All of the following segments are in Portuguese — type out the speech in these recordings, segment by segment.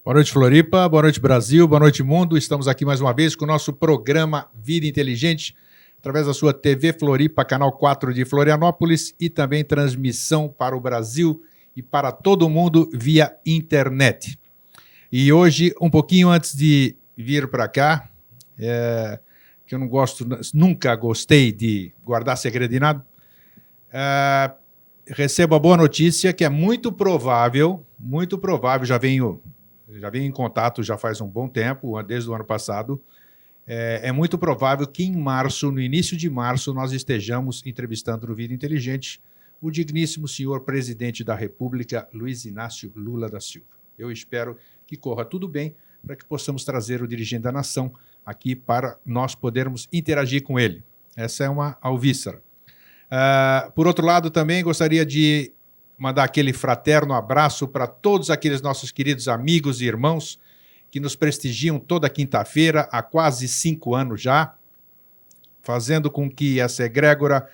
Boa noite, Floripa. Boa noite, Brasil. Boa noite, mundo. Estamos aqui mais uma vez com o nosso programa Vida Inteligente, através da sua TV Floripa, canal 4 de Florianópolis, e também transmissão para o Brasil e para todo o mundo via internet. E hoje, um pouquinho antes de vir para cá, que eu não gosto, nunca gostei de guardar segredo de nada, recebo a boa notícia que é muito provável, já venho em contato já faz um bom tempo, desde o ano passado, é muito provável que em março, no início de março, nós estejamos entrevistando no Vida Inteligente o digníssimo senhor presidente da República, Luiz Inácio Lula da Silva. Eu espero que corra tudo bem para que possamos trazer o dirigente da nação aqui para nós podermos interagir com ele. Essa é uma alvíssara. Por outro lado, também gostaria de mandar aquele fraterno abraço para todos aqueles nossos queridos amigos e irmãos que nos prestigiam toda quinta-feira há quase 5 anos já, fazendo com que essa egrégora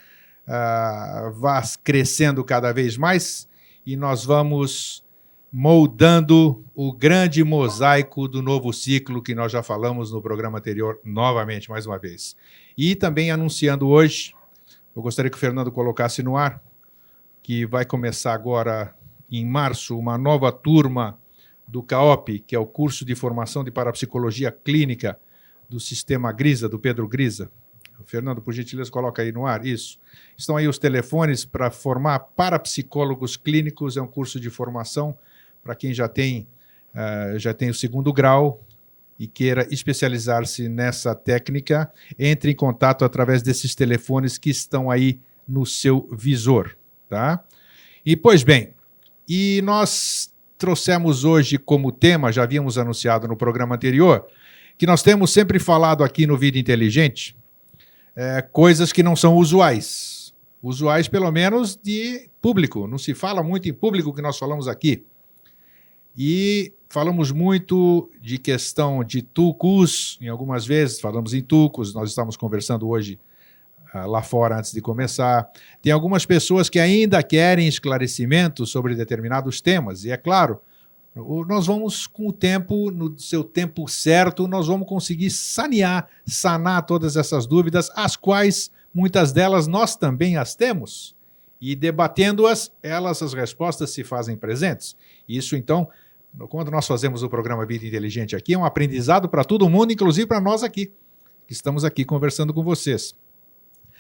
vá crescendo cada vez mais e nós vamos moldando o grande mosaico do novo ciclo que nós já falamos no programa anterior, novamente, mais uma vez. E também anunciando hoje, eu gostaria que o Fernando colocasse no ar, que vai começar agora, em março, uma nova turma do CAOP, que é o curso de formação de parapsicologia clínica do Sistema Grisa, do Pedro Grisa. Fernando, por gentileza, coloca aí no ar, isso. Estão aí os telefones para formar parapsicólogos clínicos, é um curso de formação para quem já tem o 2º grau e queira especializar-se nessa técnica, entre em contato através desses telefones que estão aí no seu visor. Tá? E, pois bem, e nós trouxemos hoje como tema, já havíamos anunciado no programa anterior, que nós temos sempre falado aqui no Vida Inteligente, coisas que não são usuais. Usuais, pelo menos, de público. Não se fala muito em público que nós falamos aqui. E falamos muito de questão de tucos, em algumas vezes falamos em tucos, nós estamos conversando hoje lá fora antes de começar. Tem algumas pessoas que ainda querem esclarecimento sobre determinados temas, e é claro, nós vamos com o tempo, no seu tempo certo, nós vamos conseguir sanar todas essas dúvidas, as quais muitas delas nós também as temos, e debatendo-as, as respostas se fazem presentes. Isso, então, quando nós fazemos o programa Vida Inteligente aqui, é um aprendizado para todo mundo, inclusive para nós aqui, que estamos aqui conversando com vocês.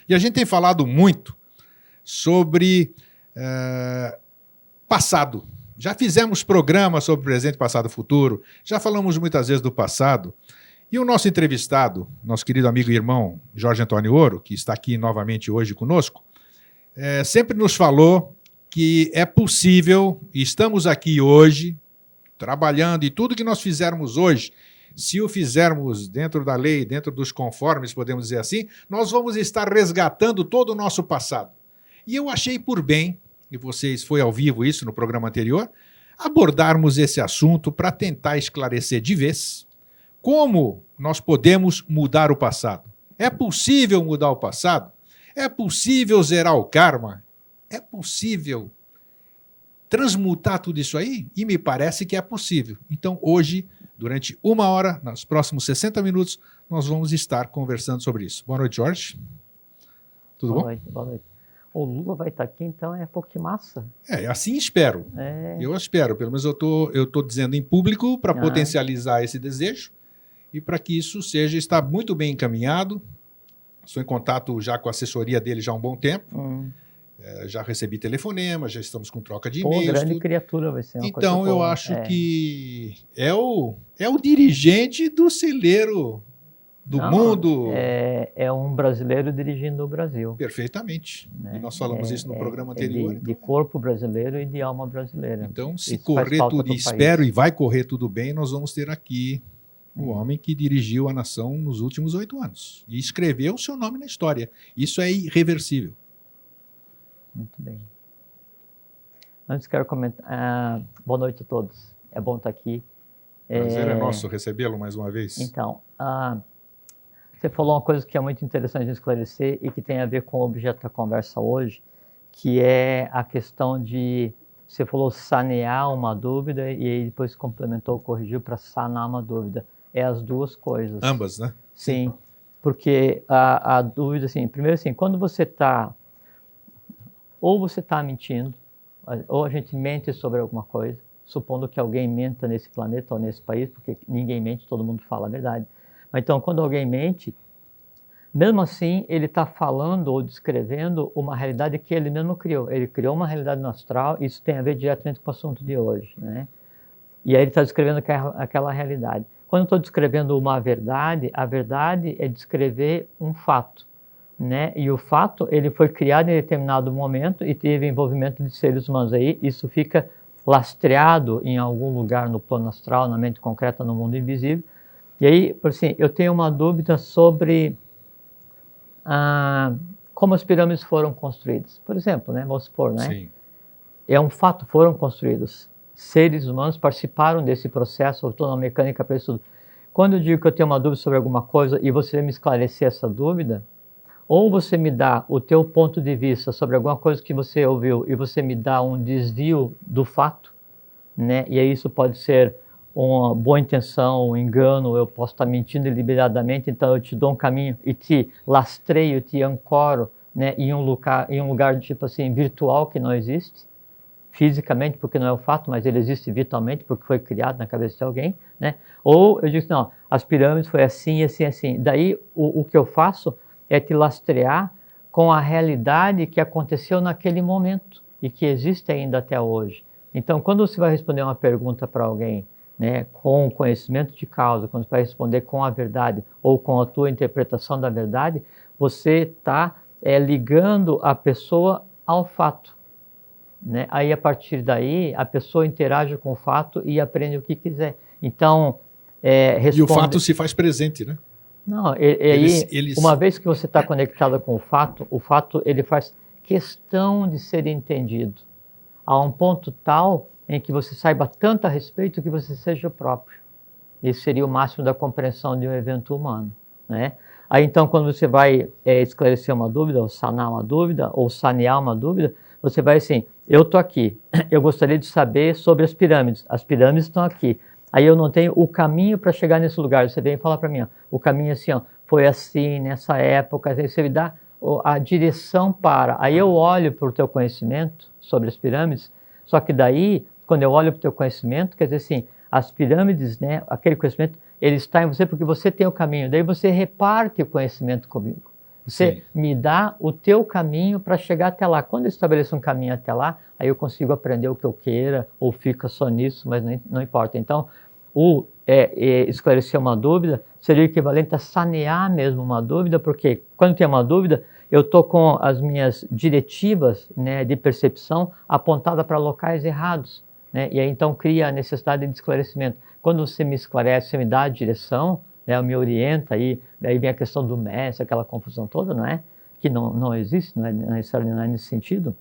E a gente tem falado muito sobre passado. Já fizemos programas sobre presente, passado e futuro, já falamos muitas vezes do passado. E o nosso entrevistado, nosso querido amigo e irmão Jorge Antônio Ouro, que está aqui novamente hoje conosco, sempre nos falou que é possível, e estamos aqui hoje, trabalhando, e tudo que nós fizermos hoje, se o fizermos dentro da lei, dentro dos conformes, podemos dizer assim, nós vamos estar resgatando todo o nosso passado. E eu achei por bem, e foi ao vivo isso no programa anterior, abordarmos esse assunto para tentar esclarecer de vez como nós podemos mudar o passado. É possível mudar o passado? É possível zerar o karma? É possível transmutar tudo isso aí? E me parece que é possível. Então, hoje, durante 1 hora, nos próximos 60 minutos, nós vamos estar conversando sobre isso. Boa noite, Jorge. Tudo bom? Boa noite. O Lula vai estar aqui, então é pouco que massa. Assim espero. Eu espero. Pelo menos eu tô dizendo em público para potencializar esse desejo e para que isso está muito bem encaminhado. Estou em contato já com a assessoria dele já há um bom tempo. Já recebi telefonema, já estamos com troca de e-mails. Grande tudo. Criatura vai ser uma então coisa eu boa. acho que é o dirigente do celeiro do mundo. É um brasileiro dirigindo o Brasil. Perfeitamente. E nós falamos isso no programa anterior. De corpo brasileiro e de alma brasileira. Então, se correr tudo, e espero, e vai correr tudo bem, nós vamos ter aqui o homem que dirigiu a nação nos últimos 8 anos. E escreveu o seu nome na história. Isso é irreversível. Muito bem. Antes quero comentar. Boa noite a todos. É bom estar aqui. Prazer é nosso recebê-lo mais uma vez. Então, você falou uma coisa que é muito interessante de esclarecer e que tem a ver com o objeto da conversa hoje, que é a questão de Você falou sanear uma dúvida e aí depois complementou, corrigiu para sanar uma dúvida. É as duas coisas. Ambas, né? Sim, porque a dúvida, assim, primeiro assim, quando você está, ou você está mentindo, ou a gente mente sobre alguma coisa, supondo que alguém menta nesse planeta ou nesse país, porque ninguém mente, todo mundo fala a verdade. Mas então, quando alguém mente, mesmo assim, ele está falando ou descrevendo uma realidade que ele mesmo criou. Ele criou uma realidade no astral, isso tem a ver diretamente com o assunto de hoje, né? E aí ele está descrevendo aquela realidade. Quando eu estou descrevendo uma verdade, a verdade é descrever um fato, né? E o fato, ele foi criado em determinado momento e teve envolvimento de seres humanos. Aí isso fica lastreado em algum lugar no plano astral, na mente concreta, no mundo invisível. E aí, por assim, eu tenho uma dúvida sobre como as pirâmides foram construídas. Por exemplo, né? Vamos supor, né? Sim. É um fato, foram construídos. Seres humanos participaram desse processo, eu estou na mecânica para isso tudo. Quando eu digo que eu tenho uma dúvida sobre alguma coisa e você me esclarecer essa dúvida, ou você me dá o teu ponto de vista sobre alguma coisa que você ouviu e você me dá um desvio do fato, né? E aí isso pode ser uma boa intenção, um engano, eu posso estar mentindo deliberadamente, então eu te dou um caminho e te lastreio, te ancoro, né, em um lugar tipo assim, virtual que não existe, fisicamente, porque não é o fato, mas ele existe virtualmente, porque foi criado na cabeça de alguém, né? Ou eu digo, não, as pirâmides foi assim, assim, assim. Daí o que eu faço é te lastrear com a realidade que aconteceu naquele momento e que existe ainda até hoje. Então, quando você vai responder uma pergunta para alguém, né, com conhecimento de causa, quando você vai responder com a verdade ou com a tua interpretação da verdade, você está ligando a pessoa ao fato, né? Aí, a partir daí, a pessoa interage com o fato e aprende o que quiser. Então, E o fato se faz presente, né? Não, Eles... uma vez que você está conectado com o fato ele faz questão de ser entendido a um ponto tal em que você saiba tanto a respeito que você seja o próprio. Esse seria o máximo da compreensão de um evento humano, né? Aí então, quando você vai esclarecer uma dúvida, ou sanar uma dúvida, ou sanear uma dúvida, você vai assim, eu estou aqui, eu gostaria de saber sobre as pirâmides estão aqui. Aí eu não tenho o caminho para chegar nesse lugar. Você vem falar para mim, ó, o caminho assim, ó, foi assim, nessa época, aí você me dá a direção para. Aí eu olho para o teu conhecimento sobre as pirâmides, só que daí, quando eu olho para o teu conhecimento, quer dizer assim, as pirâmides, né, aquele conhecimento, ele está em você porque você tem o caminho. Daí você reparte o conhecimento comigo. Você me dá o teu caminho para chegar até lá. Quando eu estabeleço um caminho até lá, aí eu consigo aprender o que eu queira, ou fica só nisso, mas não importa. Então, esclarecer uma dúvida seria equivalente a sanear mesmo uma dúvida, porque quando tem uma dúvida, eu estou com as minhas diretivas, né, de percepção apontadas para locais errados, né, e aí então cria a necessidade de esclarecimento. Quando você me esclarece, você me dá a direção, né, me orienta, aí vem a questão do mestre, aquela confusão toda, não é? Que não existe, não é necessário, não é nesse sentido.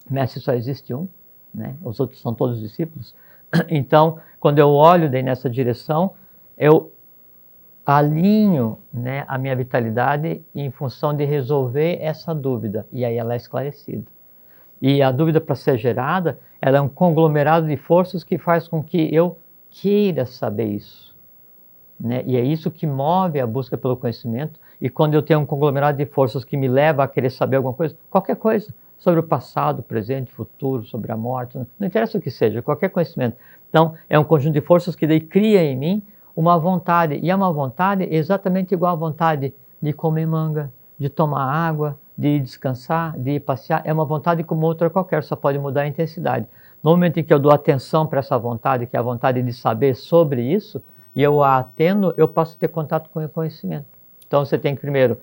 Mestre só existe um, né? Os outros são todos discípulos. Então, quando eu olho daí nessa direção, eu alinho, né, a minha vitalidade em função de resolver essa dúvida, e aí ela é esclarecida. E a dúvida, para ser gerada, ela é um conglomerado de forças que faz com que eu queira saber isso, né? E é isso que move a busca pelo conhecimento. E quando eu tenho um conglomerado de forças que me leva a querer saber alguma coisa, qualquer coisa, sobre o passado, presente, futuro, sobre a morte, não interessa o que seja, qualquer conhecimento. Então, é um conjunto de forças que daí cria em mim uma vontade, e é uma vontade exatamente igual à vontade de comer manga, de tomar água, de ir descansar, de ir passear. É uma vontade como outra qualquer, só pode mudar a intensidade. No momento em que eu dou atenção para essa vontade, que é a vontade de saber sobre isso, e eu a atendo, eu posso ter contato com o conhecimento. Então você tem que primeiro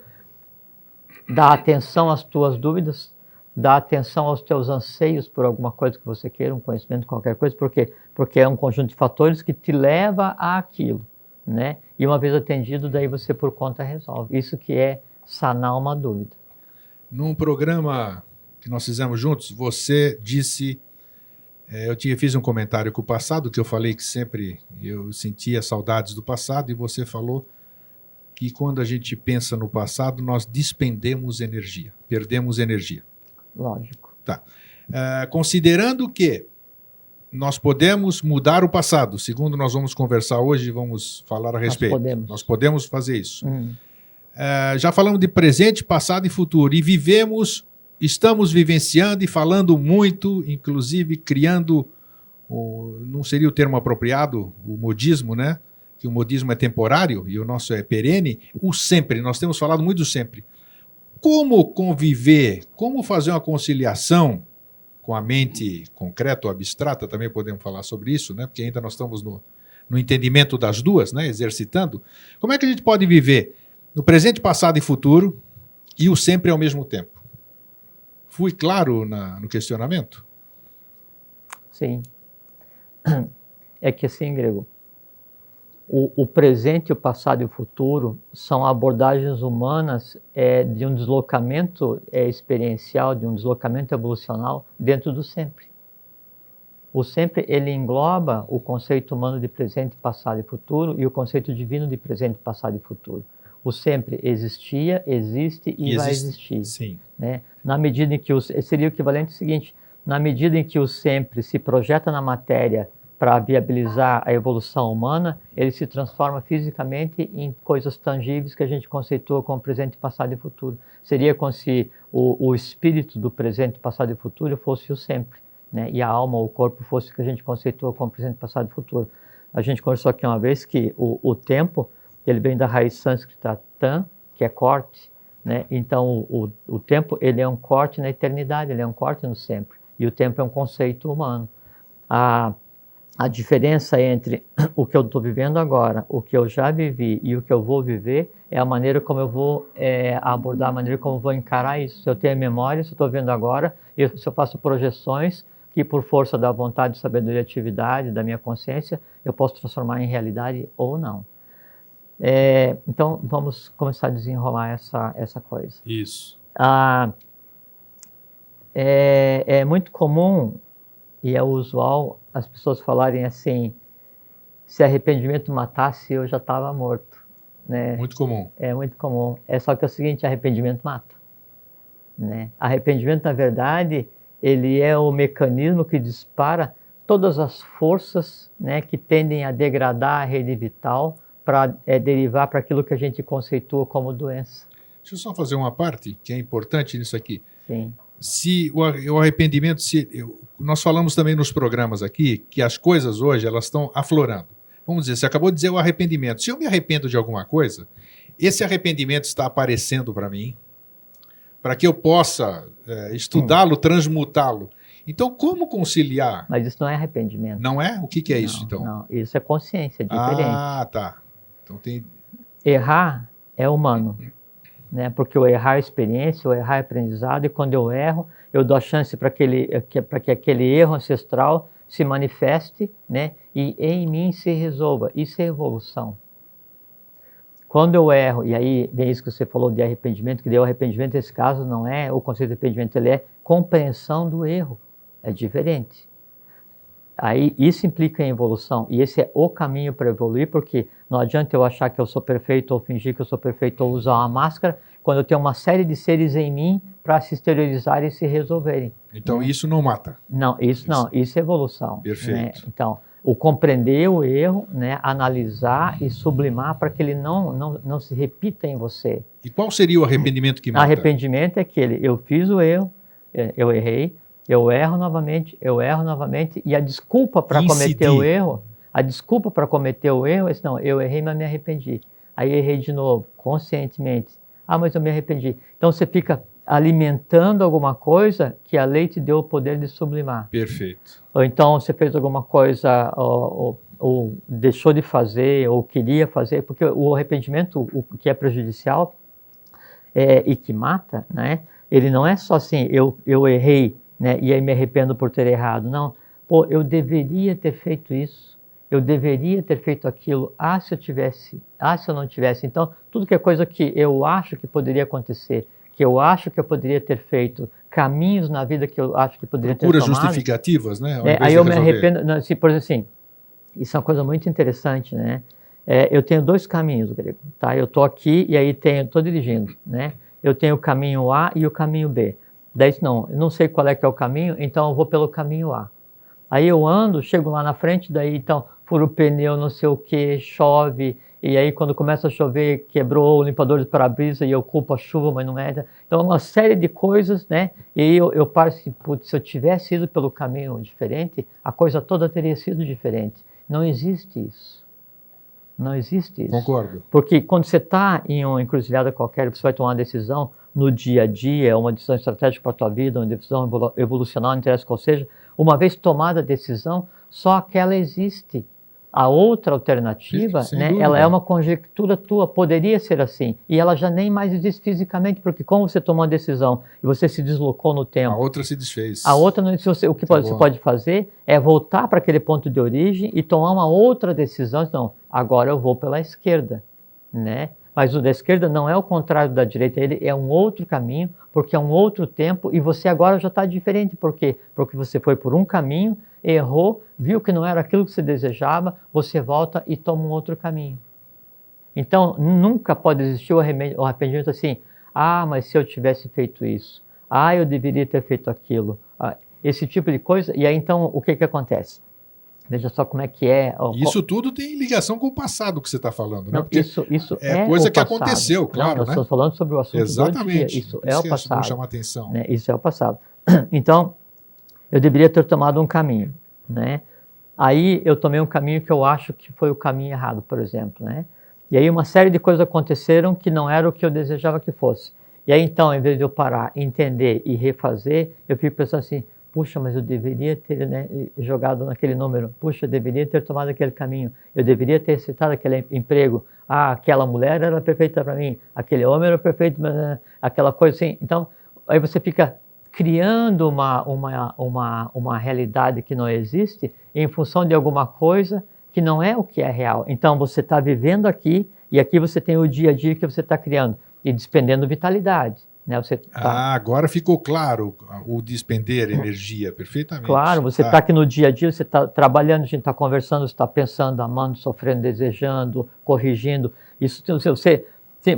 dar atenção às tuas dúvidas, dar atenção aos teus anseios por alguma coisa que você queira, um conhecimento, qualquer coisa, por quê? Porque é um conjunto de fatores que te leva àquilo, né? E uma vez atendido, daí você por conta resolve. Isso que é sanar uma dúvida. Num programa que nós fizemos juntos, você disse, fiz um comentário com o passado, que eu falei que sempre eu sentia saudades do passado, e você falou que quando a gente pensa no passado, nós despendemos energia, perdemos energia. Lógico. Tá. Considerando que nós podemos mudar o passado. Segundo nós vamos conversar hoje, vamos falar a respeito. Nós podemos fazer isso. Já falamos de presente, passado e futuro. E estamos vivenciando e falando muito, inclusive criando, não seria o termo apropriado, o modismo, né? Que o modismo é temporário e o nosso é perene. O sempre, nós temos falado muito do sempre. Como conviver, como fazer uma conciliação com a mente concreta ou abstrata, também podemos falar sobre isso, né? Porque ainda nós estamos no entendimento das duas, né? Exercitando. Como é que a gente pode viver no presente, passado e futuro e o sempre ao mesmo tempo? Fui claro no questionamento? Sim. É que assim, Grego, o presente, o passado e o futuro são abordagens humanas de um deslocamento experiencial, de um deslocamento evolucional dentro do sempre. O sempre, ele engloba o conceito humano de presente, passado e futuro e o conceito divino de presente, passado e futuro. O sempre existia, existe e vai existir. Sim. Né? Na medida em que seria o equivalente ao seguinte: na medida em que o sempre se projeta na matéria para viabilizar a evolução humana, ele se transforma fisicamente em coisas tangíveis que a gente conceitua como presente, passado e futuro. Seria como se o espírito do presente, passado e futuro fosse o sempre, né? E a alma, o corpo, fosse o que a gente conceitua como presente, passado e futuro. A gente conversou aqui uma vez que o tempo, ele vem da raiz sânscrita tan, que é corte, né? Então o tempo, ele é um corte na eternidade, ele é um corte no sempre. E o tempo é um conceito humano. A diferença entre o que eu estou vivendo agora, o que eu já vivi e o que eu vou viver é a maneira como eu vou abordar, a maneira como eu vou encarar isso. Se eu tenho memória, se eu estou vendo agora, se eu faço projeções que por força da vontade, sabedoria e atividade, da minha consciência, eu posso transformar em realidade ou não. Então, vamos começar a desenrolar essa coisa. Isso. É muito comum e é usual as pessoas falarem assim: se arrependimento matasse, eu já estava morto. Né? Muito comum. É muito comum. Só que é o seguinte: arrependimento mata. Né? Arrependimento, na verdade, ele é o mecanismo que dispara todas as forças, né, que tendem a degradar a rede vital para derivar para aquilo que a gente conceitua como doença. Deixa eu só fazer uma parte que é importante nisso aqui. Sim. Se o arrependimento, nós falamos também nos programas aqui que as coisas hoje elas estão aflorando. Vamos dizer, você acabou de dizer o arrependimento. Se eu me arrependo de alguma coisa, esse arrependimento está aparecendo para mim, para que eu possa estudá-lo, transmutá-lo. Então, como conciliar? Mas isso não é arrependimento. Não é? O que é isso, então? Não, isso é consciência, é diferente. Ah, tá. Então tem... Errar é humano. Né? Porque o errar é experiência, o errar é aprendizado, e quando eu erro, eu dou a chance para que aquele erro ancestral se manifeste, né? E em mim se resolva. Isso é evolução. Quando eu erro, e aí vem isso que você falou de arrependimento, que o arrependimento nesse caso não é o conceito de arrependimento, ele é compreensão do erro, é diferente. Aí isso implica em evolução, e esse é o caminho para evoluir, porque não adianta eu achar que eu sou perfeito ou fingir que eu sou perfeito ou usar uma máscara, quando eu tenho uma série de seres em mim para se exteriorizarem e se resolverem. Então isso não mata? Não, isso é evolução. Perfeito. Né? Então, o compreender o erro, né, analisar e sublimar para que ele não se repita em você. E qual seria o arrependimento que mata? Arrependimento é aquele: eu fiz o erro, eu errei, eu erro novamente, e a desculpa para cometer o erro, é assim: não, eu errei, mas me arrependi. Aí errei de novo, conscientemente. Ah, mas eu me arrependi. Então você fica alimentando alguma coisa que a lei te deu o poder de sublimar. Perfeito. Ou então você fez alguma coisa, ou deixou de fazer, ou queria fazer, porque o arrependimento, o que é prejudicial e que mata, né? Ele não é só assim: eu errei, né, e aí me arrependo por ter errado. Não, pô, eu deveria ter feito isso, eu deveria ter feito aquilo, se eu não tivesse. Então, tudo que é coisa que eu acho que poderia acontecer, que eu acho que eu poderia ter feito, caminhos na vida que eu acho que poderia ter tomado. Justificativas, né? Aí eu me arrependo, por exemplo, assim, isso é uma coisa muito interessante, né? Eu tenho dois caminhos, Grego, tá? Eu estou aqui e aí estou dirigindo, né? Eu tenho o caminho A e o caminho B. Daí, eu não sei qual é que é o caminho, então eu vou pelo caminho A. Aí eu ando, chego lá na frente, daí então furo o pneu, não sei o que, chove, e aí quando começa a chover, quebrou o limpador de para-brisa e eu culpo a chuva, mas não é. Então uma série de coisas, né? E aí eu paro assim, putz, se eu tivesse ido pelo caminho diferente, a coisa toda teria sido diferente. Não existe isso. Não existe isso. Concordo. Porque quando você está em uma encruzilhada qualquer, você vai tomar uma decisão no dia a dia, uma decisão estratégica para a tua vida, uma decisão evolucional, não interessa qual seja, uma vez tomada a decisão, só aquela existe. A outra alternativa, Sem né, dúvida. ela é uma conjectura tua, poderia ser assim, e ela já nem mais existe fisicamente, porque como você tomou uma decisão e você se deslocou no tempo, A outra se desfez. a outra, o que você pode fazer é voltar para aquele ponto de origem e tomar uma outra decisão. Não, agora eu vou pela esquerda, né? Mas o da esquerda não é o contrário da direita, ele é um outro caminho, porque é um outro tempo e você agora já está diferente. Por quê? Porque você foi por um caminho, errou, viu que não era aquilo que você desejava, você volta e toma um outro caminho. Então, nunca pode existir o arrependimento assim, mas se eu tivesse feito isso, eu deveria ter feito aquilo, esse tipo de coisa. E aí, então, o que acontece? Veja só como é que é. Isso tudo tem ligação com o passado que você está falando, não, né? Porque isso é coisa o que passado. aconteceu, claro, não, nós né? estamos falando sobre o assunto Exatamente. do dia. Isso é o passado. Chamar atenção. Né? Isso é o passado. Então, eu deveria ter tomado um caminho, né? Aí eu tomei um caminho que eu acho que foi o caminho errado, por exemplo, né? E aí uma série de coisas aconteceram que não era o que eu desejava que fosse. E aí então, em vez de eu parar, entender e refazer, eu fico pensando assim, puxa, mas eu deveria ter, né, jogado naquele número, puxa, eu deveria ter tomado aquele caminho, eu deveria ter aceitado aquele emprego, aquela mulher era perfeita para mim, aquele homem era perfeito, aquela coisa assim. Então, aí você fica criando uma realidade que não existe em função de alguma coisa que não é o que é real. Então você está vivendo aqui e aqui você tem o dia a dia que você está criando e despendendo vitalidade. Né? Você tá... agora ficou claro o despender energia, perfeitamente. Claro, você está aqui no dia a dia, você está trabalhando, a gente está conversando, você está pensando, amando, sofrendo, desejando, corrigindo. Isso,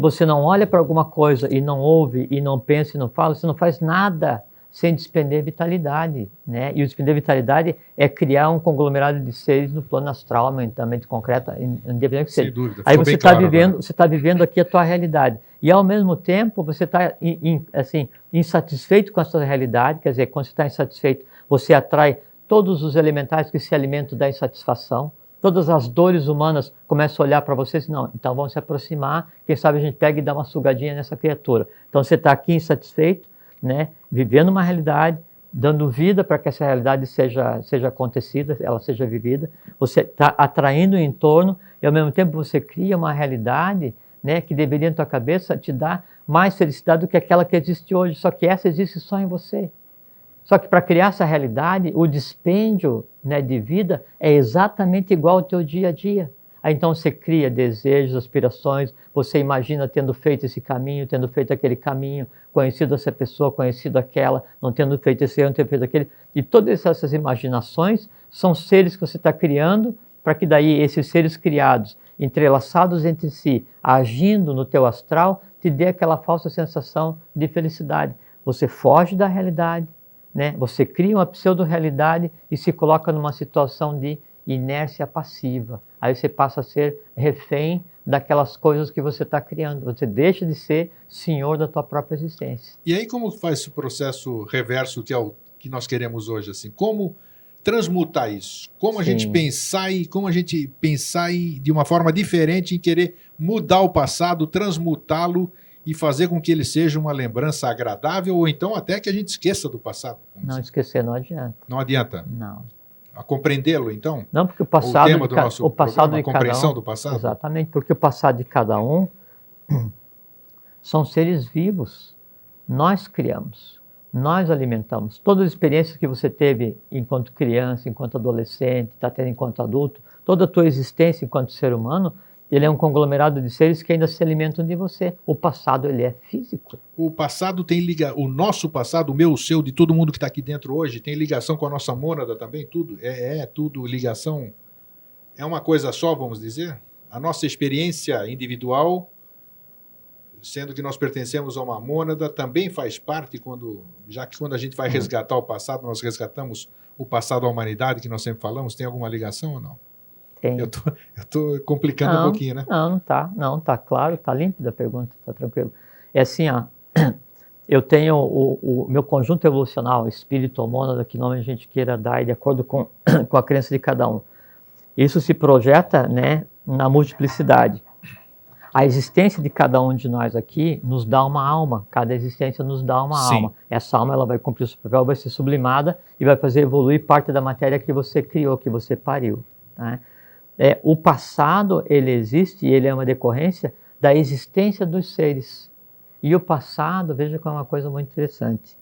você não olha para alguma coisa e não ouve, e não pensa e não fala, você não faz nada sem despender vitalidade, né? E o despender vitalidade é criar um conglomerado de seres no plano astral, na mente concreta, independente que seja. Sem dúvida. Aí você está vivendo aqui a tua realidade. E ao mesmo tempo você está assim, insatisfeito com a sua realidade, quer dizer, quando você está insatisfeito, você atrai todos os elementais que se alimentam da insatisfação. Todas as dores humanas começam a olhar para você e dizer, não, então vamos se aproximar, quem sabe a gente pega e dá uma sugadinha nessa criatura. Então você está aqui insatisfeito, né, vivendo uma realidade, dando vida para que essa realidade seja acontecida, ela seja vivida. Você está atraindo o entorno e ao mesmo tempo você cria uma realidade, né, que deveria na tua cabeça te dar mais felicidade do que aquela que existe hoje, só que essa existe só em você. Só que para criar essa realidade, o dispêndio, né, de vida é exatamente igual ao teu dia a dia. Aí então você cria desejos, aspirações, você imagina tendo feito esse caminho, tendo feito aquele caminho, conhecido essa pessoa, conhecido aquela, não tendo feito esse, não tendo feito aquele. E todas essas imaginações são seres que você está criando para que daí esses seres criados, entrelaçados entre si, agindo no teu astral, te dê aquela falsa sensação de felicidade. Você foge da realidade, né? Você cria uma pseudo-realidade e se coloca numa situação de inércia passiva. Aí você passa a ser refém daquelas coisas que você está criando. Você deixa de ser senhor da tua própria existência. E aí como faz esse processo reverso que é o que nós queremos hoje? Assim? Como transmutar isso? Como a gente pensar de uma forma diferente em querer mudar o passado, transmutá-lo e fazer com que ele seja uma lembrança agradável ou então até que a gente esqueça do passado? Não esquecer não adianta. Não adianta? Não. A compreendê-lo, então? Não, porque o passado, o tema do nosso programa, a compreensão do passado? Exatamente, porque o passado de cada um são seres vivos. Nós criamos, nós alimentamos. Todas as experiências que você teve enquanto criança, enquanto adolescente, está tendo enquanto adulto, toda a tua existência enquanto ser humano, ele é um conglomerado de seres que ainda se alimentam de você. O passado, ele é físico. O passado tem ligação, o nosso passado, o meu, o seu, de todo mundo que está aqui dentro hoje, tem ligação com a nossa mônada também? Tudo? É tudo ligação? É uma coisa só, vamos dizer? A nossa experiência individual, sendo que nós pertencemos a uma mônada, também faz parte, já que quando a gente vai resgatar o passado, nós resgatamos o passado da humanidade, que nós sempre falamos, tem alguma ligação ou não? Tem. Eu tô complicando um pouquinho, né? Não tá claro, tá límpida a pergunta, tá tranquilo. É assim, ó, eu tenho o meu conjunto evolucional, espírito ou mônada, que nome a gente queira dar, de acordo com a crença de cada um. Isso se projeta, né, na multiplicidade. A existência de cada um de nós aqui nos dá uma alma, cada existência nos dá uma alma. Essa alma ela vai cumprir o seu papel, vai ser sublimada e vai fazer evoluir parte da matéria que você criou, que você pariu. Tá? O passado, ele existe e ele é uma decorrência da existência dos seres. E o passado, veja como é uma coisa muito interessante.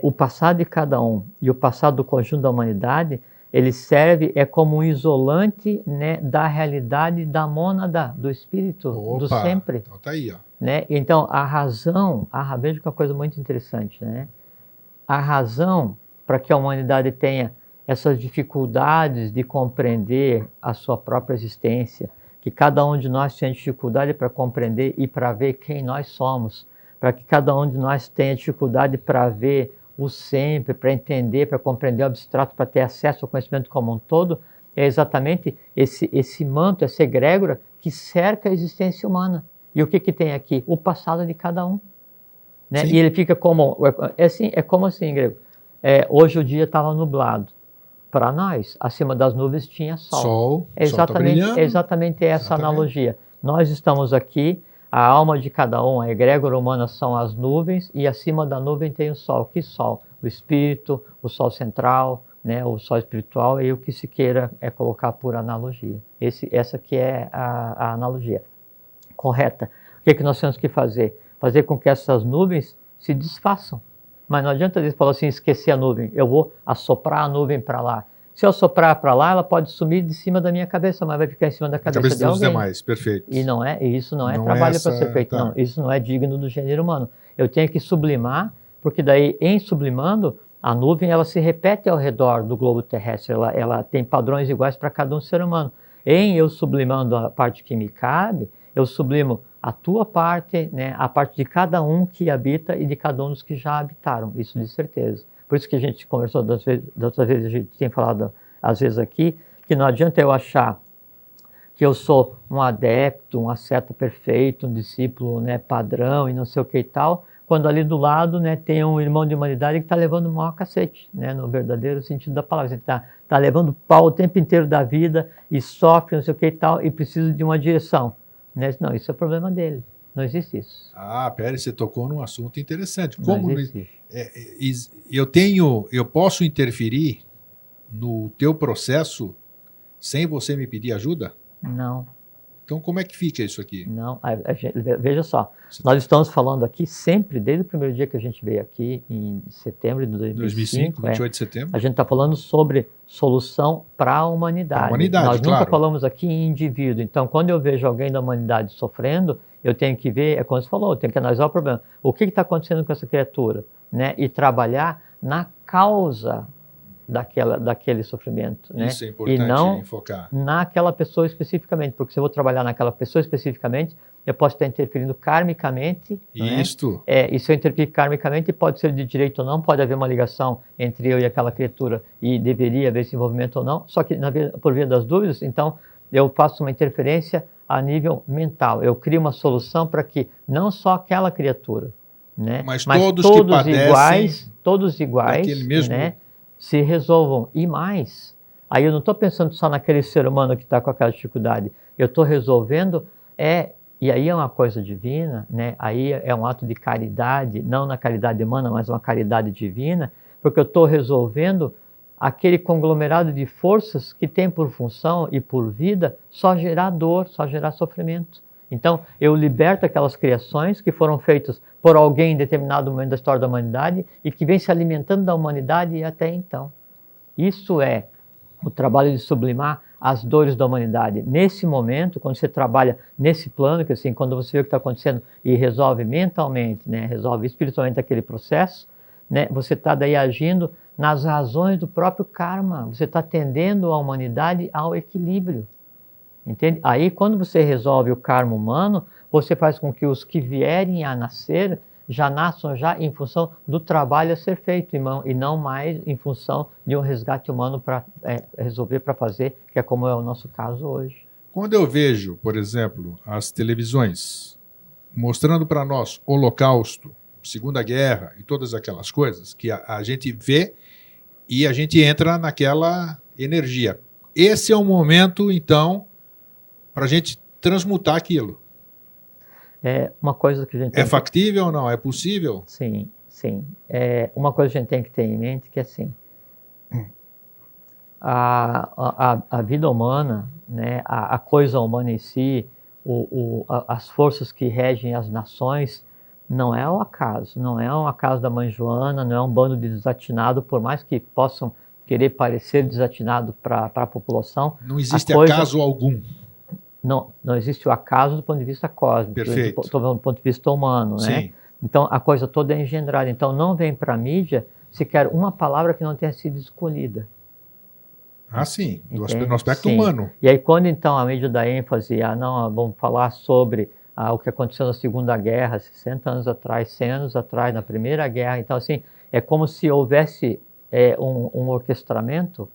O passado de cada um e o passado do conjunto da humanidade, ele serve como um isolante, né, da realidade da mônada, do espírito, do sempre. Então tá aí, ó. Né? Então, a razão, veja que é uma coisa muito interessante, né? A razão para que a humanidade tenha essas dificuldades de compreender a sua própria existência, que cada um de nós tenha dificuldade para compreender e para ver quem nós somos, para que cada um de nós tenha dificuldade para ver o sempre, para entender, para compreender o abstrato, para ter acesso ao conhecimento como um todo, é exatamente esse manto, essa egrégora que cerca a existência humana. E o que tem aqui? O passado de cada um. Né? E ele fica como... É como assim, grego. Hoje o dia estava nublado. Para nós, acima das nuvens tinha sol. É exatamente essa analogia. Nós estamos aqui, a alma de cada um, a egrégora humana são as nuvens, e acima da nuvem tem o sol. Que sol? O espírito, o sol central, né, o sol espiritual, e o que se queira é colocar por analogia. Essa que é a analogia correta. O que nós temos que fazer? Fazer com que essas nuvens se desfaçam. Mas não adianta eles falar assim, esquecer a nuvem, eu vou assoprar a nuvem para lá. Se eu soprar para lá, ela pode sumir de cima da minha cabeça, mas vai ficar em cima da cabeça de alguém. Dos demais, perfeito. E isso não é trabalho para ser feito, não. Isso não é digno do gênero humano. Eu tenho que sublimar, porque daí, em sublimando, a nuvem ela se repete ao redor do globo terrestre, ela tem padrões iguais para cada um ser humano. Em eu sublimando a parte que me cabe, eu sublimo a tua parte, né, a parte de cada um que habita e de cada um dos que já habitaram, isso de certeza. Por isso que a gente conversou da outra vez, a gente tem falado às vezes aqui, que não adianta eu achar que eu sou um adepto, um asceta perfeito, um discípulo, né, padrão e não sei o que e tal, quando ali do lado, né, tem um irmão de humanidade que está levando o maior cacete, né, no verdadeiro sentido da palavra. Ele está levando pau o tempo inteiro da vida e sofre, não sei o que e tal, e precisa de uma direção. Não, isso é problema dele. Não existe isso. Pera, você tocou num assunto interessante. Eu posso interferir no teu processo sem você me pedir ajuda? Não. Então como é que fica isso aqui? Não, veja só, nós estamos falando aqui sempre, desde o primeiro dia que a gente veio aqui, em setembro de 2005, 28 de setembro. A gente está falando sobre solução para a humanidade. Nós nunca falamos aqui em indivíduo. Então, quando eu vejo alguém da humanidade sofrendo, eu tenho que ver, como você falou, eu tenho que analisar o problema. O que está acontecendo com essa criatura? Né? E trabalhar na causa daquele sofrimento. Né? Isso é importante, e não enfocar. Naquela pessoa especificamente, porque se eu vou trabalhar naquela pessoa especificamente, eu posso estar interferindo karmicamente. Isto. Né? E se eu interferir karmicamente, pode ser de direito ou não, pode haver uma ligação entre eu e aquela criatura, e deveria haver esse envolvimento ou não, só que por via das dúvidas, então eu faço uma interferência a nível mental. Eu crio uma solução para que não só aquela criatura, né? mas todos que padecem, todos iguais, mesmo... né? Se resolvam. E mais, aí eu não estou pensando só naquele ser humano que está com aquela dificuldade, eu estou resolvendo, e aí é uma coisa divina, né? Aí é um ato de caridade, não na caridade humana, mas uma caridade divina, porque eu estou resolvendo aquele conglomerado de forças que tem por função e por vida só gerar dor, só gerar sofrimento. Então, eu liberto aquelas criações que foram feitas por alguém em determinado momento da história da humanidade e que vem se alimentando da humanidade até então. Isso é o trabalho de sublimar as dores da humanidade. Nesse momento, quando você trabalha nesse plano, que assim, quando você vê o que está acontecendo e resolve mentalmente, né, resolve espiritualmente aquele processo, né, você está daí agindo nas razões do próprio karma. Você está tendendo a humanidade ao equilíbrio. Entende? Aí, quando você resolve o karma humano, você faz com que os que vierem a nascer já nasçam já em função do trabalho a ser feito e não mais em função de um resgate humano para resolver, para fazer, que é como é o nosso caso hoje. Quando eu vejo, por exemplo, as televisões mostrando para nós Holocausto, Segunda Guerra e todas aquelas coisas que a gente vê e a gente entra naquela energia. Esse é o momento, então, para a gente transmutar aquilo. É uma coisa que a gente É factível ou não? É possível? Sim, sim. Uma coisa que a gente tem que ter em mente que, assim, a vida humana, né, a coisa humana em si, as forças que regem as nações, não é o acaso, não é um acaso da mãe Joana, não é um bando de desatinado, por mais que possam querer parecer desatinado para a população. Não existe acaso algum. Não existe o acaso do ponto de vista cósmico, Perfeito. Estou falando do ponto de vista humano, Sim. né? Então a coisa toda é engendrada. Então não vem para a mídia sequer uma palavra que não tenha sido escolhida. Ah, sim, Entende? no aspecto Sim. humano. E aí quando então a mídia dá ênfase, vamos falar sobre o que aconteceu na Segunda Guerra, 60 anos atrás, 100 anos atrás, na Primeira Guerra, então assim, é como se houvesse um orquestramento,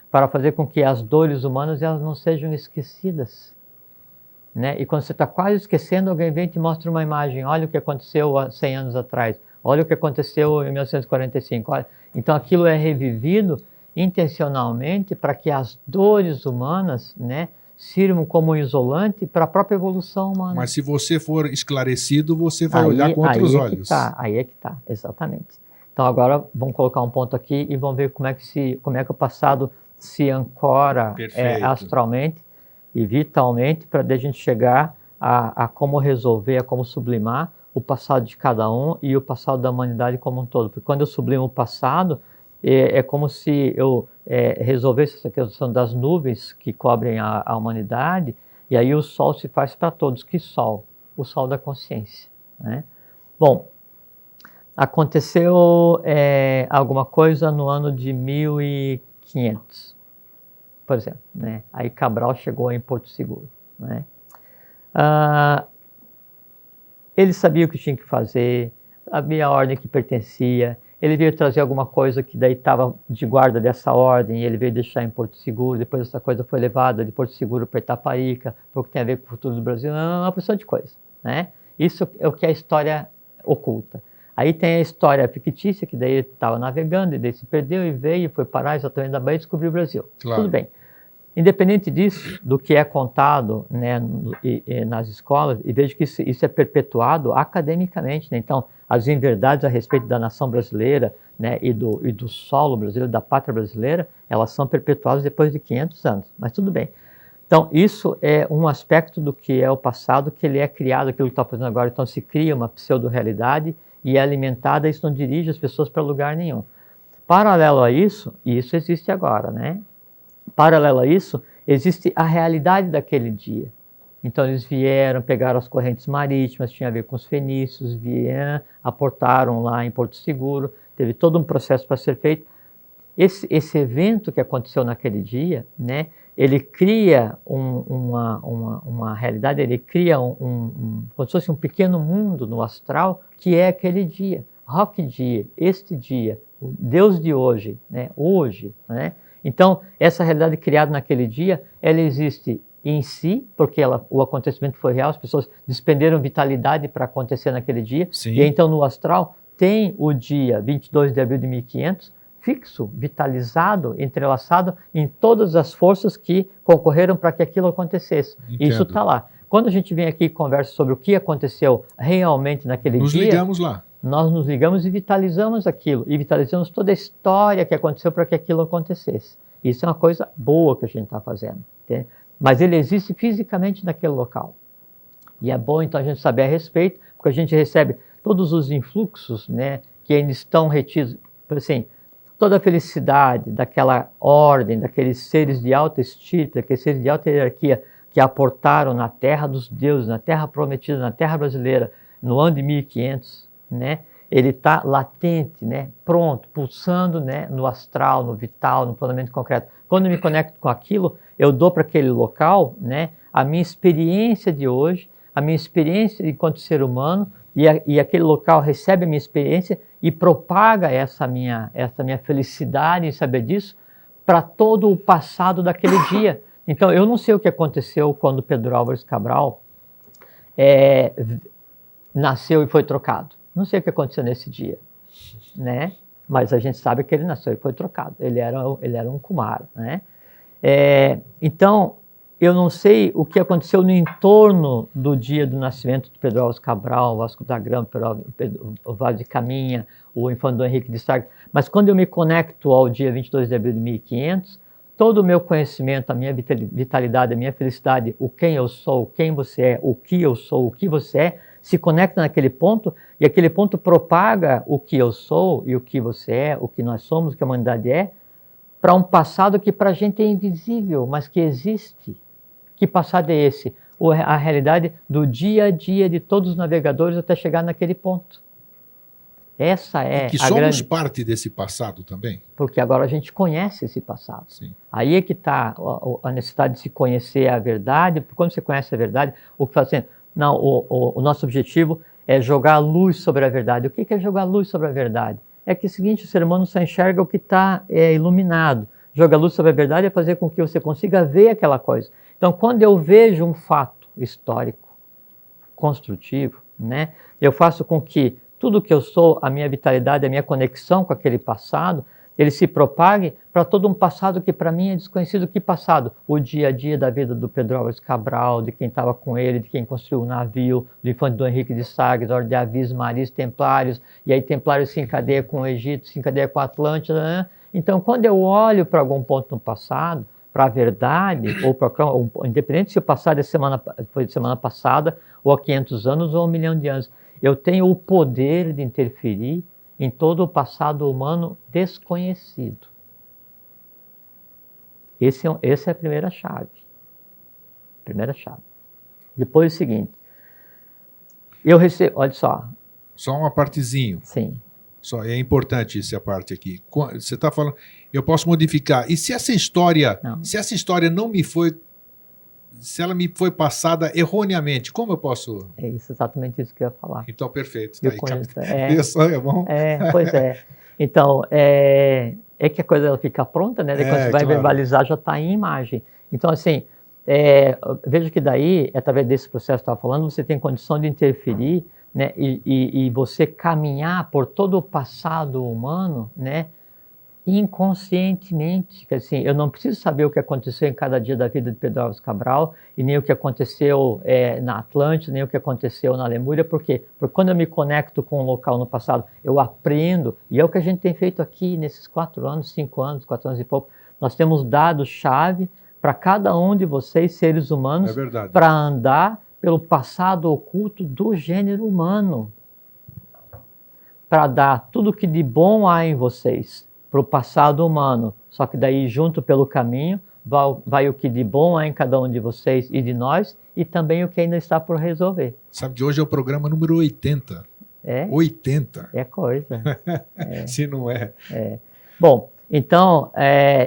para fazer com que as dores humanas elas não sejam esquecidas. Né? E quando você está quase esquecendo, alguém vem e te mostra uma imagem, olha o que aconteceu há 100 anos atrás, olha o que aconteceu em 1945. Olha. Então aquilo é revivido intencionalmente para que as dores humanas, né, sirvam como isolante para a própria evolução humana. Mas se você for esclarecido, você vai olhar com outros olhos. Aí é que está, exatamente. Então agora vamos colocar um ponto aqui e vamos ver como é que o passado se ancora astralmente e vitalmente para a gente chegar a como resolver, a como sublimar o passado de cada um e o passado da humanidade como um todo. Porque quando eu sublimo o passado, é como se eu resolvesse essa questão das nuvens que cobrem a humanidade, e aí o sol se faz para todos. Que sol? O sol da consciência. Né? Bom, aconteceu alguma coisa no ano de 1500, por exemplo. Né? Aí Cabral chegou em Porto Seguro. Né? Ele sabia o que tinha que fazer, sabia a ordem que pertencia. Ele veio trazer alguma coisa que daí estava de guarda dessa ordem, e ele veio deixar em Porto Seguro, depois essa coisa foi levada de Porto Seguro para Itaparica, porque tem a ver com o futuro do Brasil, uma porção de coisa. Né? Isso é o que a história oculta. Aí tem a história fictícia, que daí ele estava navegando, e daí se perdeu e veio, foi parar exatamente na Bahia e descobriu o Brasil. Claro. Tudo bem. Independente disso, do que é contado, né, nas escolas, e vejo que isso é perpetuado academicamente. Né? Então, as inverdades a respeito da nação brasileira, né, e do solo brasileiro, da pátria brasileira, elas são perpetuadas depois de 500 anos. Mas tudo bem. Então, isso é um aspecto do que é o passado, que ele é criado, aquilo que está fazendo agora. Então, se cria uma pseudo-realidade e é alimentada, isso não dirige as pessoas para lugar nenhum. Paralelo a isso, e isso existe agora, né? Paralelo a isso, existe a realidade daquele dia. Então eles vieram, pegaram as correntes marítimas, tinha a ver com os fenícios, vieram, aportaram lá em Porto Seguro, teve todo um processo para ser feito. Esse evento que aconteceu naquele dia, né, ele cria uma realidade, ele cria como se fosse um pequeno mundo no astral, que é aquele dia. Rock dia, este dia, o Deus de hoje, né, hoje, né? Então, essa realidade criada naquele dia, ela existe em si, porque o acontecimento foi real, as pessoas despenderam vitalidade para acontecer naquele dia. Sim. E então no astral tem o dia 22 de abril de 1500, fixo, vitalizado, entrelaçado em todas as forças que concorreram para que aquilo acontecesse. Entendo. Isso está lá. Quando a gente vem aqui e conversa sobre o que aconteceu realmente naquele dia... Nos ligamos lá. Nós nos ligamos e vitalizamos aquilo, e vitalizamos toda a história que aconteceu para que aquilo acontecesse. Isso é uma coisa boa que a gente está fazendo. Entende? Mas ele existe fisicamente naquele local. E é bom então a gente saber a respeito, porque a gente recebe todos os influxos, né, que ainda estão retidos. Assim, toda a felicidade daquela ordem, daqueles seres de alta estirpe, daqueles seres de alta hierarquia que aportaram na terra dos deuses, na terra prometida, na terra brasileira, no ano de 1500, né? Ele está latente, né? Pronto, pulsando, né? No astral, no vital, no planejamento concreto. Quando eu me conecto com aquilo, eu dou para aquele local, né? A minha experiência de hoje, a minha experiência enquanto ser humano, e aquele local recebe a minha experiência e propaga essa minha felicidade em saber disso para todo o passado daquele dia. Então, eu não sei o que aconteceu quando Pedro Álvares Cabral nasceu e foi trocado. Não sei o que aconteceu nesse dia, né? Mas a gente sabe que ele nasceu e foi trocado. Ele era um Kumara, né? Então, eu não sei o que aconteceu no entorno do dia do nascimento de Pedro Álvares Cabral, Vasco da Gama, o Vale de Caminha, o Infante Dom Henrique de Sá, mas quando eu me conecto ao dia 22 de abril de 1500, todo o meu conhecimento, a minha vitalidade, a minha felicidade, o quem eu sou, quem você é, o que eu sou, o que você é, se conecta naquele ponto, e aquele ponto propaga o que eu sou e o que você é, o que nós somos, o que a humanidade é, para um passado que para a gente é invisível, mas que existe. Que passado é esse? A realidade do dia a dia de todos os navegadores até chegar naquele ponto. Essa é que a somos grande... parte desse passado também. Porque agora a gente conhece esse passado. Sim. Aí é que está a necessidade de se conhecer a verdade, porque quando você conhece a verdade, o que faz assim, não, o nosso objetivo é jogar luz sobre a verdade. O que é jogar luz sobre a verdade? É que é o seguinte, o ser humano só enxerga o que está iluminado. Jogar luz sobre a verdade é fazer com que você consiga ver aquela coisa. Então, quando eu vejo um fato histórico, construtivo, né, eu faço com que tudo que eu sou, a minha vitalidade, a minha conexão com aquele passado, ele se propague para todo um passado que para mim é desconhecido. Que passado? O dia a dia da vida do Pedro Álvares Cabral, de quem estava com ele, de quem construiu o navio, do Infante Dom Henrique de Sagres, da Ordem de Avis, Maris, Templários, e aí Templários se encadeia com o Egito, se encadeia com a Atlântida, né? Então, quando eu olho para algum ponto no passado, para a verdade, ou independente se o passado foi de semana passada, ou há 500 anos, ou 1 milhão de anos, eu tenho o poder de interferir em todo o passado humano desconhecido. Essa é a primeira chave. Primeira chave. Depois o seguinte, eu recebo, olha só. Só uma partezinho. Sim. Só é importante essa parte aqui. Você está falando, eu posso modificar. E se essa história, não me foi, se ela me foi passada erroneamente, como eu posso? É exatamente isso que eu ia falar. Então, perfeito. Tá isso é bom? Pois é. Então, é que a coisa ela fica pronta, né? Daí quando você vai verbalizar, já está em imagem. Então, assim, veja que daí, através desse processo que eu estava falando, você tem condição de interferir, né, e você caminhar por todo o passado humano, né, inconscientemente. Quer dizer, eu não preciso saber o que aconteceu em cada dia da vida de Pedro Álvares Cabral, e nem o que aconteceu na Atlântida, nem o que aconteceu na Lemúria. Por quê? Porque quando eu me conecto com um local no passado, eu aprendo, e é o que a gente tem feito aqui nesses 4 anos, 5 anos, 4 anos e pouco. Nós temos dados-chave para cada um de vocês, seres humanos, para andar pelo passado oculto do gênero humano, para dar tudo que de bom há em vocês para o passado humano. Só que daí, junto pelo caminho, vai o que de bom há em cada um de vocês e de nós, e também o que ainda está por resolver. Sabe que hoje é o programa número 80. 80. É coisa. Se não é. Bom, então,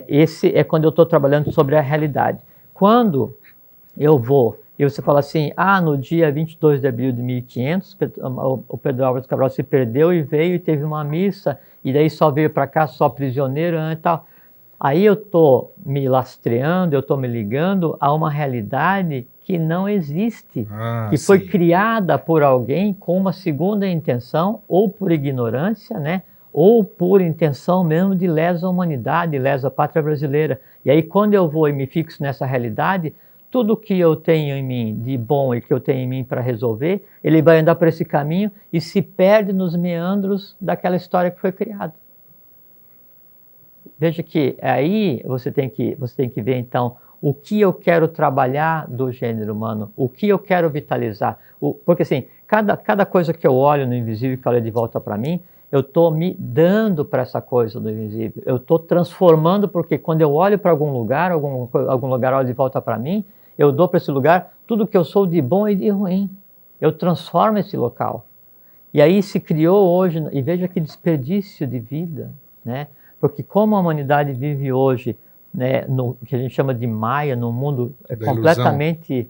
esse é quando eu estou trabalhando sobre a realidade. Quando eu vou, e você fala assim, no dia 22 de abril de 1500, o Pedro Álvares Cabral se perdeu e veio e teve uma missa, e daí só veio para cá, só prisioneiro, e tal. Aí eu estou me lastreando, eu estou me ligando a uma realidade que não existe, que foi criada por alguém com uma segunda intenção, ou por ignorância, né? Ou por intenção mesmo de lesa humanidade, lesa pátria brasileira. E aí quando eu vou e me fixo nessa realidade, tudo que eu tenho em mim de bom e que eu tenho em mim para resolver, ele vai andar por esse caminho e se perde nos meandros daquela história que foi criada. Veja que aí você tem que ver então o que eu quero trabalhar do gênero humano, o que eu quero vitalizar. Porque assim, cada coisa que eu olho no invisível que olha de volta para mim, eu estou me dando para essa coisa do invisível. Eu estou transformando, porque quando eu olho para algum lugar olha de volta para mim, eu dou para esse lugar tudo que eu sou de bom e de ruim. Eu transformo esse local. E aí se criou hoje, e veja que desperdício de vida, né? Porque como a humanidade vive hoje, né, no que a gente chama de Maia, num mundo completamente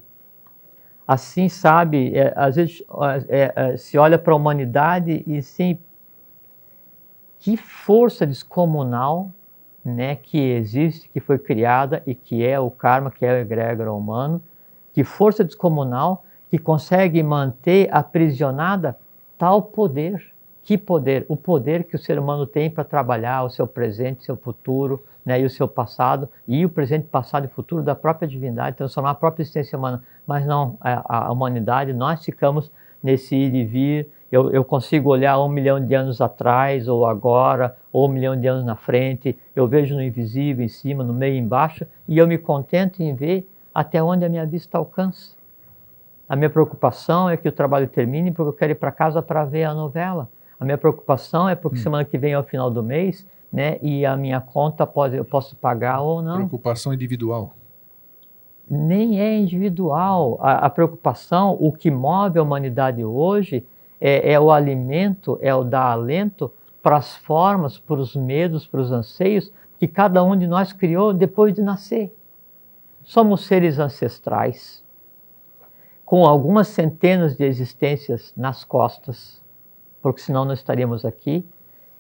assim, sabe, às vezes se olha para a humanidade e assim, que força descomunal, né, que existe, que foi criada e que é o karma, que é o egrégora humano, que força descomunal que consegue manter aprisionada tal poder. Que poder? O poder que o ser humano tem para trabalhar o seu presente, seu futuro, né, e o seu passado, e o presente, passado e futuro da própria divindade, transformar a própria existência humana. Mas não, a humanidade, nós ficamos nesse ir e vir. Eu consigo olhar 1 milhão de anos atrás, ou agora, ou 1 milhão de anos na frente, eu vejo no invisível, em cima, no meio, embaixo, e eu me contento em ver até onde a minha vista alcança. A minha preocupação é que o trabalho termine porque eu quero ir para casa para ver a novela. A minha preocupação é porque semana que vem é o final do mês, né, e a minha conta eu posso pagar ou não. Preocupação individual. Nem é individual. A preocupação, o que move a humanidade hoje é o alimento, é o dar alento para as formas, para os medos, para os anseios que cada um de nós criou depois de nascer. Somos seres ancestrais, com algumas centenas de existências nas costas, porque senão não estaríamos aqui,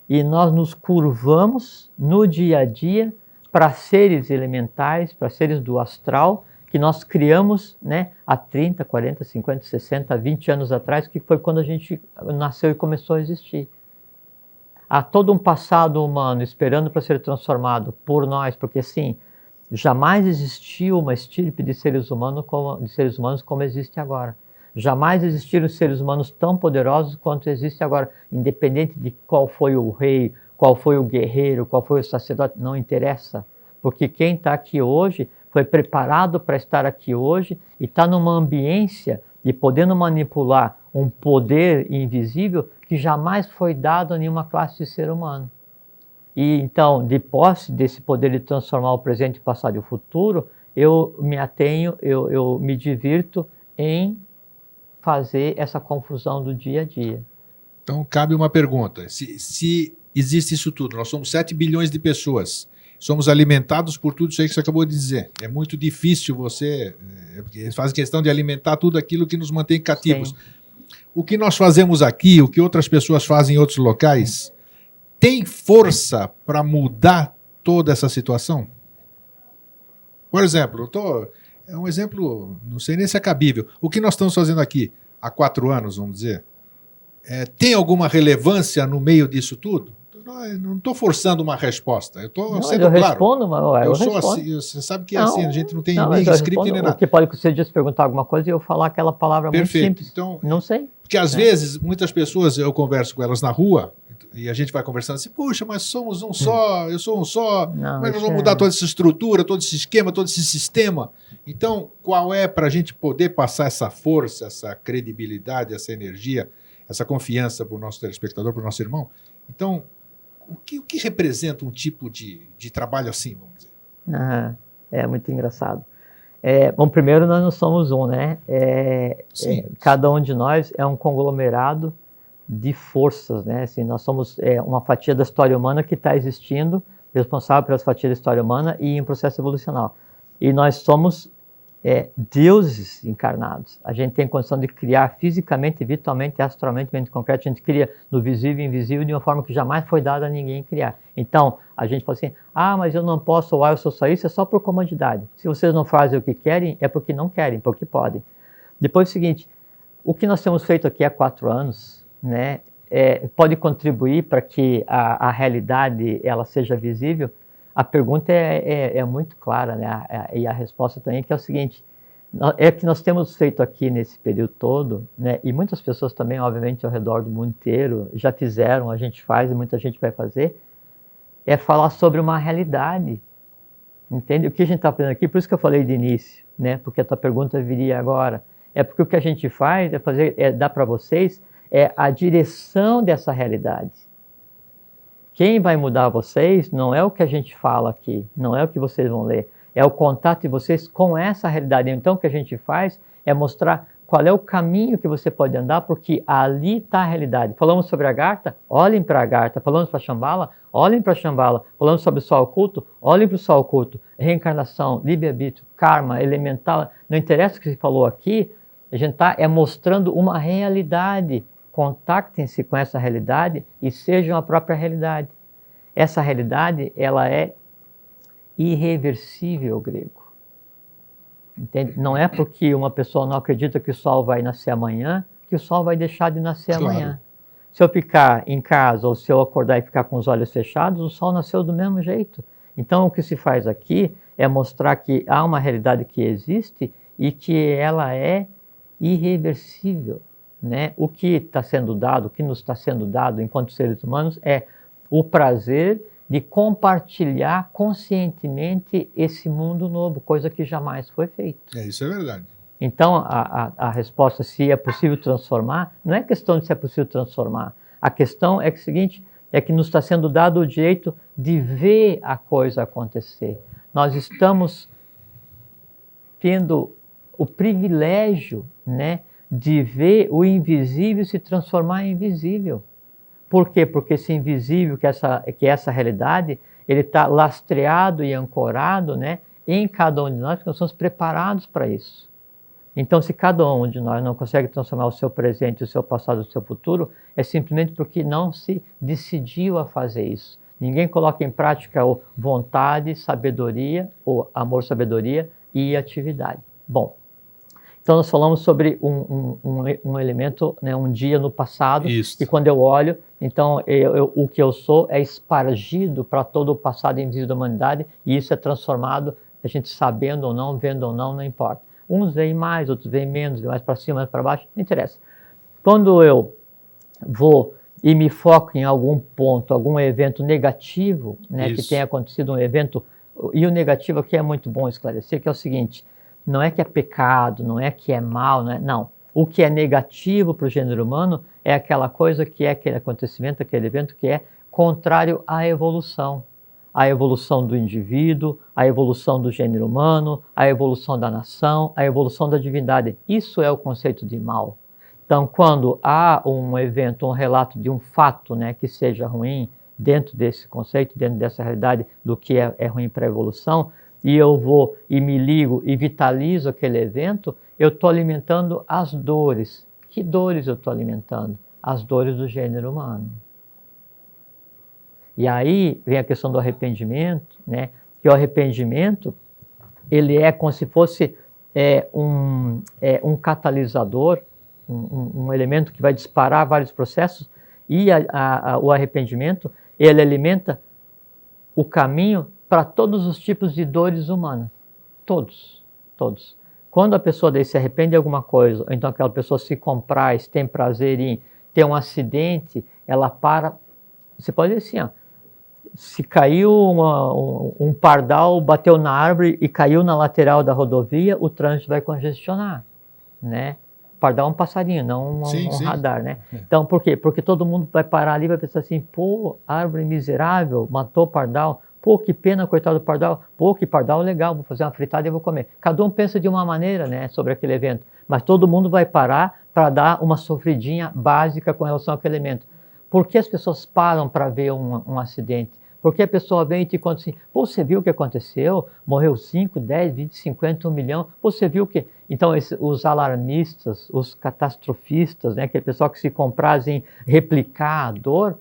e nós nos curvamos no dia a dia para seres elementais, para seres do astral, que nós criamos, né, há 30, 40, 50, 60, 20 anos atrás, que foi quando a gente nasceu e começou a existir. Há todo um passado humano esperando para ser transformado por nós, porque assim, jamais existiu uma estirpe de seres humanos como existe agora. Jamais existiram seres humanos tão poderosos quanto existe agora, independente de qual foi o rei, qual foi o guerreiro, qual foi o sacerdote, não interessa. Porque quem está aqui hoje foi preparado para estar aqui hoje e está numa ambiência e podendo manipular um poder invisível que jamais foi dado a nenhuma classe de ser humano. E então, de posse desse poder de transformar o presente, o passado e o futuro, eu me atenho, eu me divirto em fazer essa confusão do dia a dia. Então, cabe uma pergunta. Se existe isso tudo, nós somos 7 bilhões de pessoas, somos alimentados por tudo isso aí que você acabou de dizer. É muito difícil porque faz questão de alimentar tudo aquilo que nos mantém cativos. Sim. O que nós fazemos aqui, o que outras pessoas fazem em outros locais, tem força para mudar toda essa situação? Por exemplo, é um exemplo, não sei nem se é cabível. O que nós estamos fazendo aqui há 4 anos, vamos dizer, tem alguma relevância no meio disso tudo? Não estou forçando uma resposta. Eu estou sendo claro. Respondo, mas eu respondo. Assim, você sabe que é assim, a gente não tem nem script nem nada. O que pode ser de se perguntar alguma coisa e eu falar aquela palavra Perfeito. Muito simples. Então, não sei. Porque às vezes, muitas pessoas, eu converso com elas na rua, e a gente vai conversando assim, puxa, mas somos um só, eu sou um só, como é que nós vamos mudar toda essa estrutura, todo esse esquema, todo esse sistema? Então, qual é para a gente poder passar essa força, essa credibilidade, essa energia, essa confiança para o nosso telespectador, para o nosso irmão? Então, o que representa um tipo de trabalho assim, vamos dizer? É muito engraçado. Bom, primeiro nós não somos um, né? Cada um de nós é um conglomerado de forças, né? Assim, nós somos uma fatia da história humana que está existindo, responsável pelas fatias da história humana e em processo evolucional. E nós somos deuses encarnados. A gente tem condição de criar fisicamente, virtualmente, astralmente, mente concreta. A gente cria no visível e invisível de uma forma que jamais foi dada a ninguém criar. Então, a gente fala assim, mas eu não posso, ou eu sou só isso, é só por comodidade. Se vocês não fazem o que querem, é porque não querem, porque podem. Depois é o seguinte, o que nós temos feito aqui há 4 anos, né, pode contribuir para que a realidade ela seja visível. A pergunta é muito clara, né? E a resposta também que é o seguinte, é que nós temos feito aqui nesse período todo, né? E muitas pessoas também, obviamente, ao redor do mundo inteiro já fizeram, a gente faz e muita gente vai fazer, é falar sobre uma realidade, entende? O que a gente está fazendo aqui, por isso que eu falei de início, né? Porque a tua pergunta viria agora, porque o que a gente faz dar para vocês a direção dessa realidade. Quem vai mudar vocês não é o que a gente fala aqui, não é o que vocês vão ler, é o contato de vocês com essa realidade. Então o que a gente faz é mostrar qual é o caminho que você pode andar, porque ali está a realidade. Falamos sobre a Agartha, olhem para a Agartha. Falamos para a Shambhala, olhem para a Shambhala. Falamos sobre o sol oculto, olhem para o sol oculto. Reencarnação, livre-arbítrio, karma, elemental, não interessa o que se falou aqui, A gente está mostrando uma realidade. Contactem-se com essa realidade e sejam a própria realidade. Essa realidade, ela é irreversível, grego. Entende? Não é porque uma pessoa não acredita que o sol vai nascer amanhã, que o sol vai deixar de nascer amanhã. Se eu ficar em casa ou se eu acordar e ficar com os olhos fechados, o sol nasceu do mesmo jeito. Então, o que se faz aqui é mostrar que há uma realidade que existe e que ela é irreversível, né? O que está sendo dado, o que nos está sendo dado enquanto seres humanos é o prazer de compartilhar conscientemente esse mundo novo, coisa que jamais foi feita. Isso é verdade. Então, a resposta, se é possível transformar, não é questão de se é possível transformar. A questão é que o seguinte, é que nos está sendo dado o direito de ver a coisa acontecer. Nós estamos tendo o privilégio, né, de ver o invisível se transformar em visível. Por quê? Porque esse invisível, que é essa realidade, ele está lastreado e ancorado, né, em cada um de nós, porque nós somos preparados para isso. Então, se cada um de nós não consegue transformar o seu presente, o seu passado, o seu futuro, é simplesmente porque não se decidiu a fazer isso. Ninguém coloca em prática o vontade, sabedoria, ou amor, sabedoria e atividade. Bom, então nós falamos sobre um elemento, né, um dia no passado, Isso. e quando eu olho, então o que eu sou é espargido para todo o passado invisível da humanidade, e isso é transformado, a gente sabendo ou não, vendo ou não, não importa. Uns veem mais, outros veem menos, mais para cima, mais para baixo, não interessa. Quando eu vou e me foco em algum ponto, algum evento negativo, né, que tenha acontecido um evento, e o negativo aqui é muito bom esclarecer, que é o seguinte, não é que é pecado, não é que é mal, não. O que é negativo para o gênero humano é aquela coisa que é aquele acontecimento, aquele evento que é contrário à evolução. A evolução do indivíduo, a evolução do gênero humano, a evolução da nação, a evolução da divindade. Isso é o conceito de mal. Então, quando há um evento, um relato de um fato, né, que seja ruim, dentro desse conceito, dentro dessa realidade do que é ruim para a evolução, e eu vou e me ligo e vitalizo aquele evento, eu estou alimentando as dores. Que dores eu estou alimentando? As dores do gênero humano. E aí vem a questão do arrependimento, né? Que o arrependimento, ele é como se fosse um catalisador, um elemento que vai disparar vários processos, e o arrependimento, ele alimenta o caminho para todos os tipos de dores humanas. Todos. Quando a pessoa daí se arrepende de alguma coisa, ou então aquela pessoa se compraz, tem prazer em ter um acidente, ela para. Você pode dizer assim, ó, se caiu um pardal, bateu na árvore e caiu na lateral da rodovia, o trânsito vai congestionar, né? Pardal é um passarinho, não um radar, né? Então, por quê? Porque todo mundo vai parar ali e vai pensar assim, pô, árvore miserável, matou o pardal, pô, que pena, coitado do pardal, pô, que pardal legal, vou fazer uma fritada e vou comer. Cada um pensa de uma maneira, né, sobre aquele evento, mas todo mundo vai parar para dar uma sofridinha básica com relação àquele elemento. Por que as pessoas param para ver um acidente? Porque a pessoa vem e te conta assim, pô, você viu o que aconteceu? Morreu 5, 10, 20, 50, 1 milhão. Pô, você viu o que... Então, os alarmistas, os catastrofistas, né, aquele pessoal que se compraz em replicar a dor,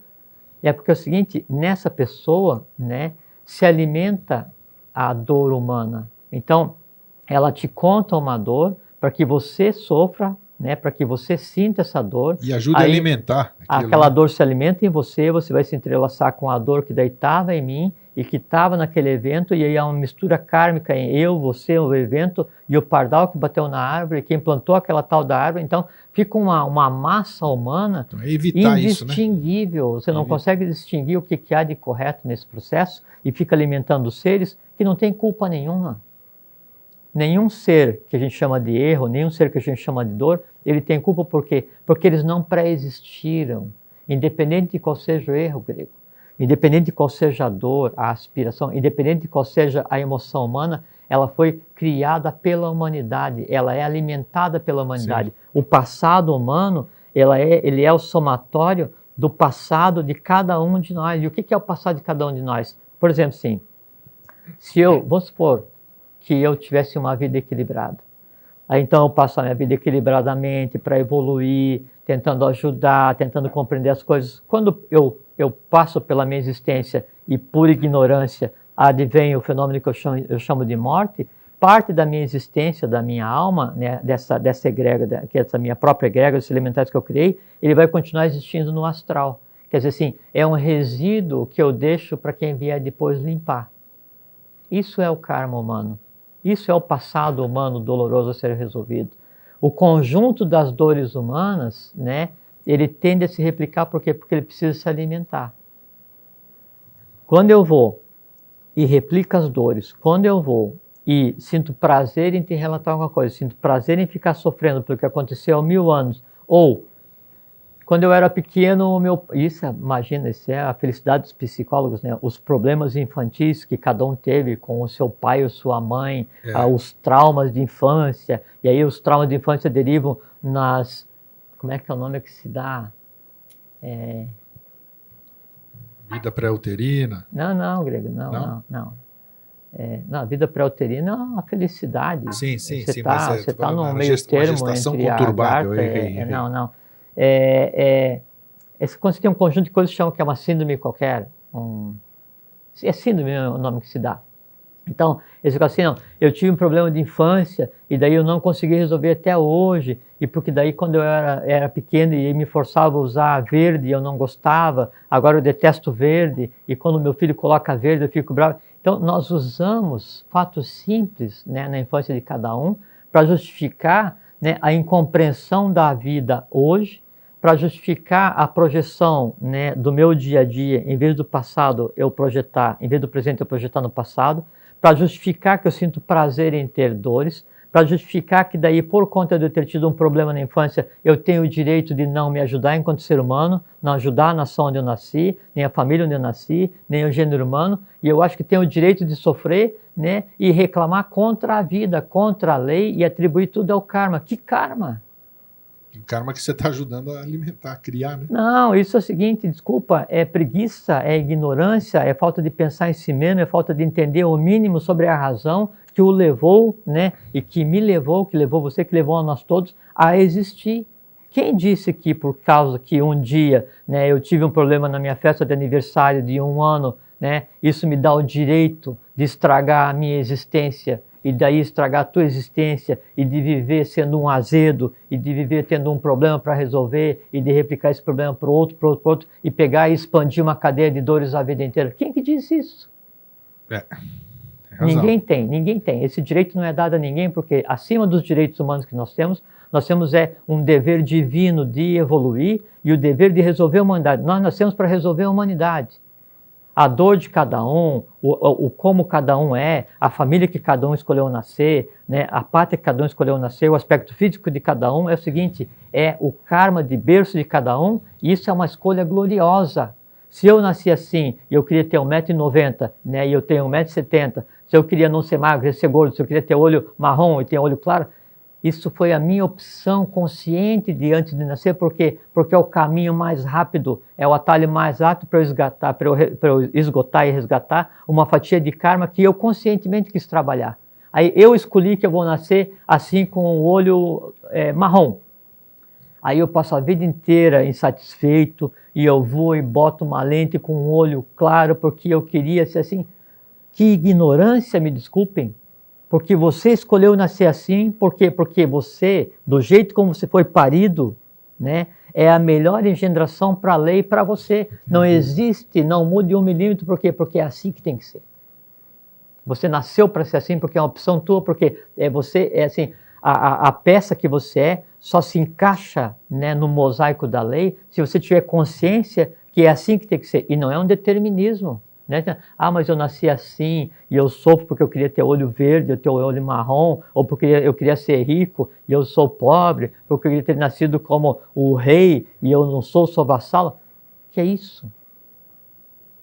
é porque é o seguinte, nessa pessoa, né, se alimenta a dor humana. Então, ela te conta uma dor para que você sofra, né, para que você sinta essa dor. E ajude a alimentar. Aquela dor se alimenta em você, você vai se entrelaçar com a dor que daí estava em mim e que estava naquele evento, e aí há uma mistura kármica em eu, você, o evento, e o pardal que bateu na árvore, quem plantou aquela tal da árvore. Então, fica uma massa humana então, evitar indistinguível. Isso, né? Você não consegue distinguir o que há de correto nesse processo e fica alimentando seres que não têm culpa nenhuma. Nenhum ser que a gente chama de erro, nenhum ser que a gente chama de dor, ele tem culpa por quê? Porque eles não pré-existiram, independente de qual seja o erro grego, independente de qual seja a dor, a aspiração, independente de qual seja a emoção humana, ela foi criada pela humanidade, ela é alimentada pela humanidade. Sim. O passado humano, ele é o somatório do passado de cada um de nós. E o que é o passado de cada um de nós? Por exemplo, sim, se eu, vamos supor, que eu tivesse uma vida equilibrada. Aí então eu passo a minha vida equilibradamente para evoluir, tentando ajudar, tentando compreender as coisas. Quando eu passo pela minha existência e por ignorância advém o fenômeno que eu chamo de morte, parte da minha existência, da minha alma, né, dessa egrégora, que é essa minha própria egrégora, esses elementais que eu criei, ele vai continuar existindo no astral. Quer dizer assim, é um resíduo que eu deixo para quem vier depois limpar. Isso é o karma humano. Isso é o passado humano doloroso a ser resolvido. O conjunto das dores humanas, né, ele tende a se replicar por quê? Porque ele precisa se alimentar. Quando eu vou e replico as dores, quando eu vou e sinto prazer em te relatar alguma coisa, sinto prazer em ficar sofrendo pelo que aconteceu há 1000 anos, ou quando eu era pequeno, imagina, isso é a felicidade dos psicólogos, né? Os problemas infantis que cada um teve com o seu pai ou sua mãe, os traumas de infância, e aí os traumas de infância derivam como é que é o nome que se dá? Vida pré-uterina? Não, Grego, não. Na vida pré-uterina é uma felicidade. Sim, Você está no meio termo entre a conturbada, garta não. Quando você tem um conjunto de coisas que chamam que é uma síndrome qualquer. É síndrome o nome que se dá. Então, eles ficam assim, não, eu tive um problema de infância e daí eu não consegui resolver até hoje, e porque daí quando eu era pequeno e me forçava a usar verde, eu não gostava, agora eu detesto verde, e quando meu filho coloca verde eu fico bravo. Então, nós usamos fatos simples, né, na infância de cada um para justificar, né, a incompreensão da vida hoje, para justificar a projeção, né, do meu dia a dia, em vez do passado eu projetar, em vez do presente eu projetar no passado, para justificar que eu sinto prazer em ter dores, para justificar que daí, por conta de eu ter tido um problema na infância, eu tenho o direito de não me ajudar enquanto ser humano, não ajudar a nação onde eu nasci, nem a família onde eu nasci, nem o gênero humano, e eu acho que tenho o direito de sofrer, né, e reclamar contra a vida, contra a lei, e atribuir tudo ao karma. Que karma? O karma que você está ajudando a alimentar, a criar, né? Não, isso é o seguinte, desculpa, é preguiça, é ignorância, é falta de pensar em si mesmo, é falta de entender o mínimo sobre a razão que o levou, né, e que me levou, que levou você, que levou a nós todos a existir. Quem disse que por causa que um dia, né, eu tive um problema na minha festa de aniversário de 1 ano, né, isso me dá o direito de estragar a minha existência, e daí estragar a tua existência, e de viver sendo um azedo, e de viver tendo um problema para resolver, e de replicar esse problema para o outro, e pegar e expandir uma cadeia de dores a vida inteira? Quem que disse isso? Ninguém tem. Esse direito não é dado a ninguém, porque acima dos direitos humanos que nós temos um dever divino de evoluir, e o dever de resolver a humanidade. Nós nascemos para resolver a humanidade. A dor de cada um, o como cada um é, a família que cada um escolheu nascer, né, a pátria que cada um escolheu nascer, o aspecto físico de cada um, é o seguinte, é o karma de berço de cada um, e isso é uma escolha gloriosa. Se eu nasci assim, e eu queria ter 1,90 m, né, e eu tenho 1,70 m, se eu queria não ser magro, ser gordo, se eu queria ter olho marrom e ter olho claro, isso foi a minha opção consciente de antes de nascer, porque é o caminho mais rápido, é o atalho mais rápido para eu esgotar e resgatar uma fatia de karma que eu conscientemente quis trabalhar. Aí eu escolhi que eu vou nascer assim com o olho marrom. Aí eu passo a vida inteira insatisfeito e eu vou e boto uma lente com um olho claro porque eu queria ser assim. Que ignorância, me desculpem. Porque você escolheu nascer assim, por quê? Porque você, do jeito como você foi parido, né, é a melhor engendração para a lei para você. Não existe, não mude 1 milímetro, por quê? Porque é assim que tem que ser. Você nasceu para ser assim porque é uma opção tua, porque você é assim, a peça que você só se encaixa, né, no mosaico da lei se você tiver consciência que é assim que tem que ser. E não é um determinismo. Né? Mas eu nasci assim e eu sofro porque eu queria ter olho verde, eu tenho olho marrom, ou porque eu queria ser rico e eu sou pobre, porque eu queria ter nascido como o rei e eu não sou vassalo. Que é isso?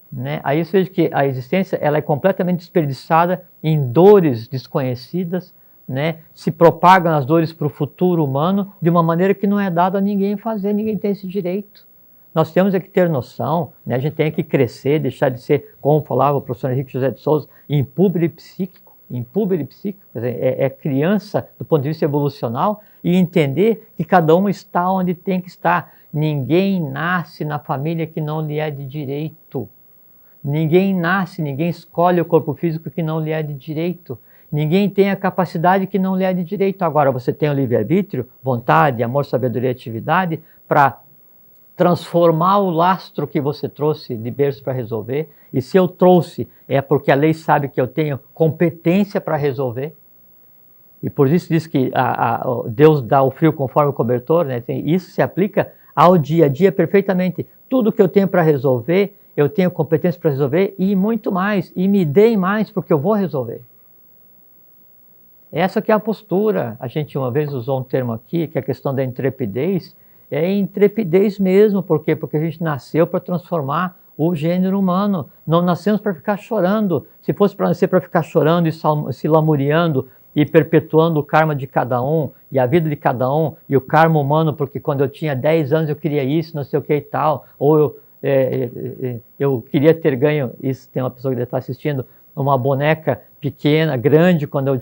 Né? Aí você veja que a existência ela é completamente desperdiçada em dores desconhecidas, né? Se propagam as dores para o futuro humano de uma maneira que não é dada a ninguém fazer, ninguém tem esse direito. Nós temos que ter noção, né? A gente tem que crescer, deixar de ser, como falava o professor Henrique José de Souza, impúber e psíquico. em púbere psíquico, quer dizer, é criança do ponto de vista evolucional, e entender que cada um está onde tem que estar. Ninguém nasce na família que não lhe é de direito. Ninguém nasce, ninguém escolhe o corpo físico que não lhe é de direito. Ninguém tem a capacidade que não lhe é de direito. Agora, você tem o livre-arbítrio, vontade, amor, sabedoria e atividade para transformar o lastro que você trouxe de berço para resolver. E se eu trouxe, é porque a lei sabe que eu tenho competência para resolver. E por isso diz que Deus dá o frio conforme o cobertor, né? Isso se aplica ao dia a dia perfeitamente. Tudo que eu tenho para resolver, eu tenho competência para resolver e muito mais. E me deem mais porque eu vou resolver. Essa que é a postura. A gente uma vez usou um termo aqui, que é a questão da intrepidez. É intrepidez mesmo. Por quê? Porque a gente nasceu para transformar o gênero humano. Não nascemos para ficar chorando. Se fosse para nascer para ficar chorando e se lamuriando e perpetuando o karma de cada um, e a vida de cada um, e o karma humano, porque quando eu tinha 10 anos eu queria isso, não sei o que e tal, ou eu queria ter ganho, isso tem uma pessoa que deve estar assistindo, uma boneca pequena, grande, quando eu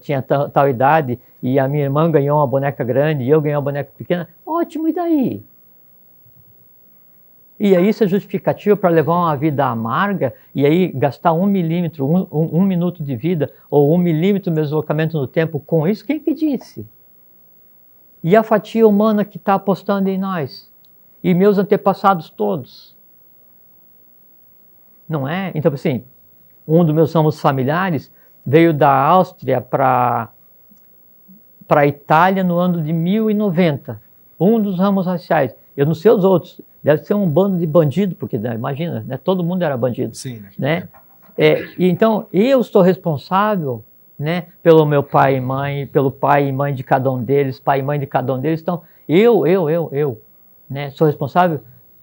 tinha tal idade, e a minha irmã ganhou uma boneca grande, e eu ganhei uma boneca pequena, ótimo, e daí? E aí isso é justificativo para levar uma vida amarga e aí gastar 1 milímetro, um minuto de vida ou 1 milímetro de deslocamento no tempo com isso? Quem que disse? E a fatia humana que está apostando em nós? E meus antepassados todos? Não é? Então, assim, um dos meus ramos familiares veio da Áustria para a Itália no ano de 1090. Um dos ramos raciais. Eu não sei os outros. Deve ser um bando de bandido, porque né, imagina, né, todo mundo era bandido. Sim, né? E então, eu sou responsável, né, pelo meu pai e mãe, pelo pai e mãe de cada um deles, pai e mãe de cada um deles. Então, eu, né, sou responsável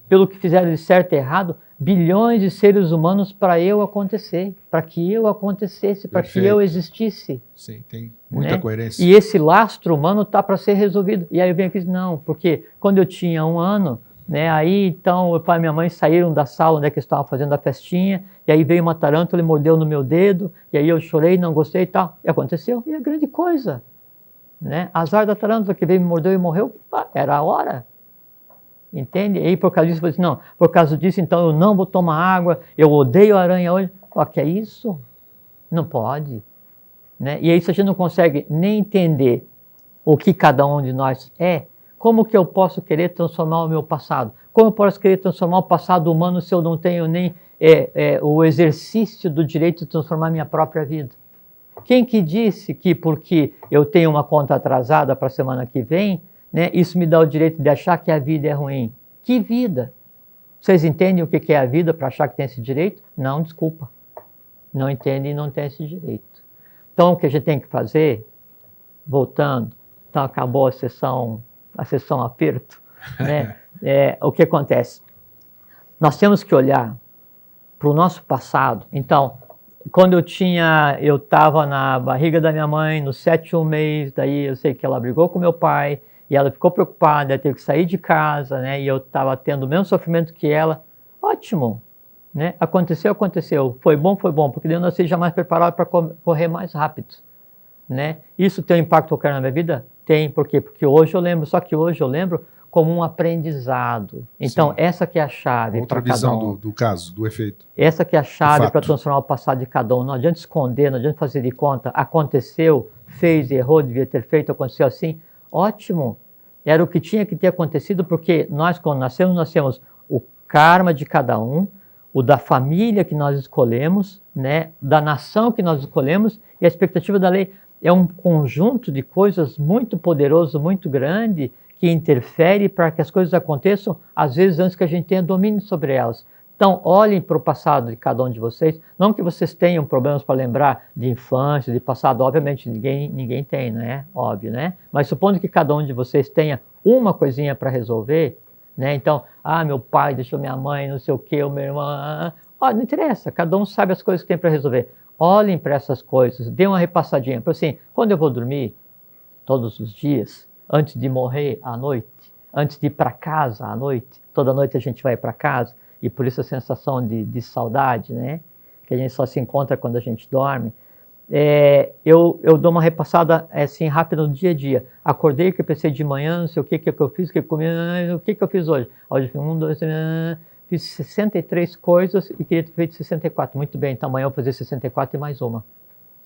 pelo que fizeram de certo e errado bilhões de seres humanos para eu acontecer, para que eu acontecesse, para que eu existisse. Sim, tem muita coerência. E esse lastro humano está para ser resolvido. E aí eu venho aqui e digo, não, porque quando eu tinha 1 ano, né, aí então meu pai e minha mãe saíram da sala onde é que estavam fazendo a festinha, e aí veio uma tarântula e mordeu no meu dedo, e aí eu chorei, não gostei e tal. E aconteceu, e é grande coisa. Né? Azar da tarântula que veio, me mordeu e morreu, era a hora. Entende? E aí por causa disso, eu falei assim, não, por causa disso então eu não vou tomar água, eu odeio aranha hoje. Ó, que é isso? Não pode. Né? E aí se a gente não consegue nem entender o que cada um de nós é, como que eu posso querer transformar o meu passado? Como eu posso querer transformar o passado humano se eu não tenho nem o exercício do direito de transformar minha própria vida? Quem que disse que porque eu tenho uma conta atrasada para a semana que vem, né, isso me dá o direito de achar que a vida é ruim? Que vida? Vocês entendem o que é a vida para achar que tem esse direito? Não, desculpa. Não entendem e não tem esse direito. Então, o que a gente tem que fazer, voltando, então acabou a sessão aperto, né? O que acontece? Nós temos que olhar para o nosso passado. Então, quando eu estava na barriga da minha mãe, no 7º mês, daí eu sei que ela brigou com meu pai, e ela ficou preocupada, ela teve que sair de casa, né? E eu estava tendo o mesmo sofrimento que ela. Ótimo, né? Aconteceu, foi bom, porque daí eu nasci já mais preparado para correr mais rápido, né? Isso tem um impacto qualquer na minha vida? Tem, por quê? Porque hoje eu lembro, só que hoje eu lembro como um aprendizado. Então, sim, essa que é a chave. Outra visão do caso, do efeito. Essa que é a chave para transformar o passado de cada um. Não adianta esconder, não adianta fazer de conta. Aconteceu, fez, errou, devia ter feito, aconteceu assim. Ótimo. Era o que tinha que ter acontecido, porque nós, quando nascemos o karma de cada um, o da família que nós escolhemos, né, da nação que nós escolhemos, e a expectativa da lei. É um conjunto de coisas muito poderoso, muito grande, que interfere para que as coisas aconteçam, às vezes antes que a gente tenha domínio sobre elas. Então, olhem para o passado de cada um de vocês, não que vocês tenham problemas para lembrar de infância, de passado, obviamente ninguém tem, né? Óbvio, né? Mas supondo que cada um de vocês tenha uma coisinha para resolver, né? Então, meu pai deixou minha mãe, não sei o quê, o meu irmão, não interessa, cada um sabe as coisas que tem para resolver. Olhem para essas coisas, dê uma repassadinha. Por assim, quando eu vou dormir, todos os dias, antes de morrer à noite, antes de ir para casa à noite, toda noite a gente vai para casa, e por isso a sensação de saudade, né? Que a gente só se encontra quando a gente dorme. eu dou uma repassada assim rápida no dia a dia. Acordei, que eu pensei de manhã, não sei o que eu fiz, o que eu comi, o que eu fiz hoje. Hoje fiz 1, 2, 3, fiz 63 coisas e queria ter feito 64. Muito bem, então amanhã eu vou fazer 64 e mais uma.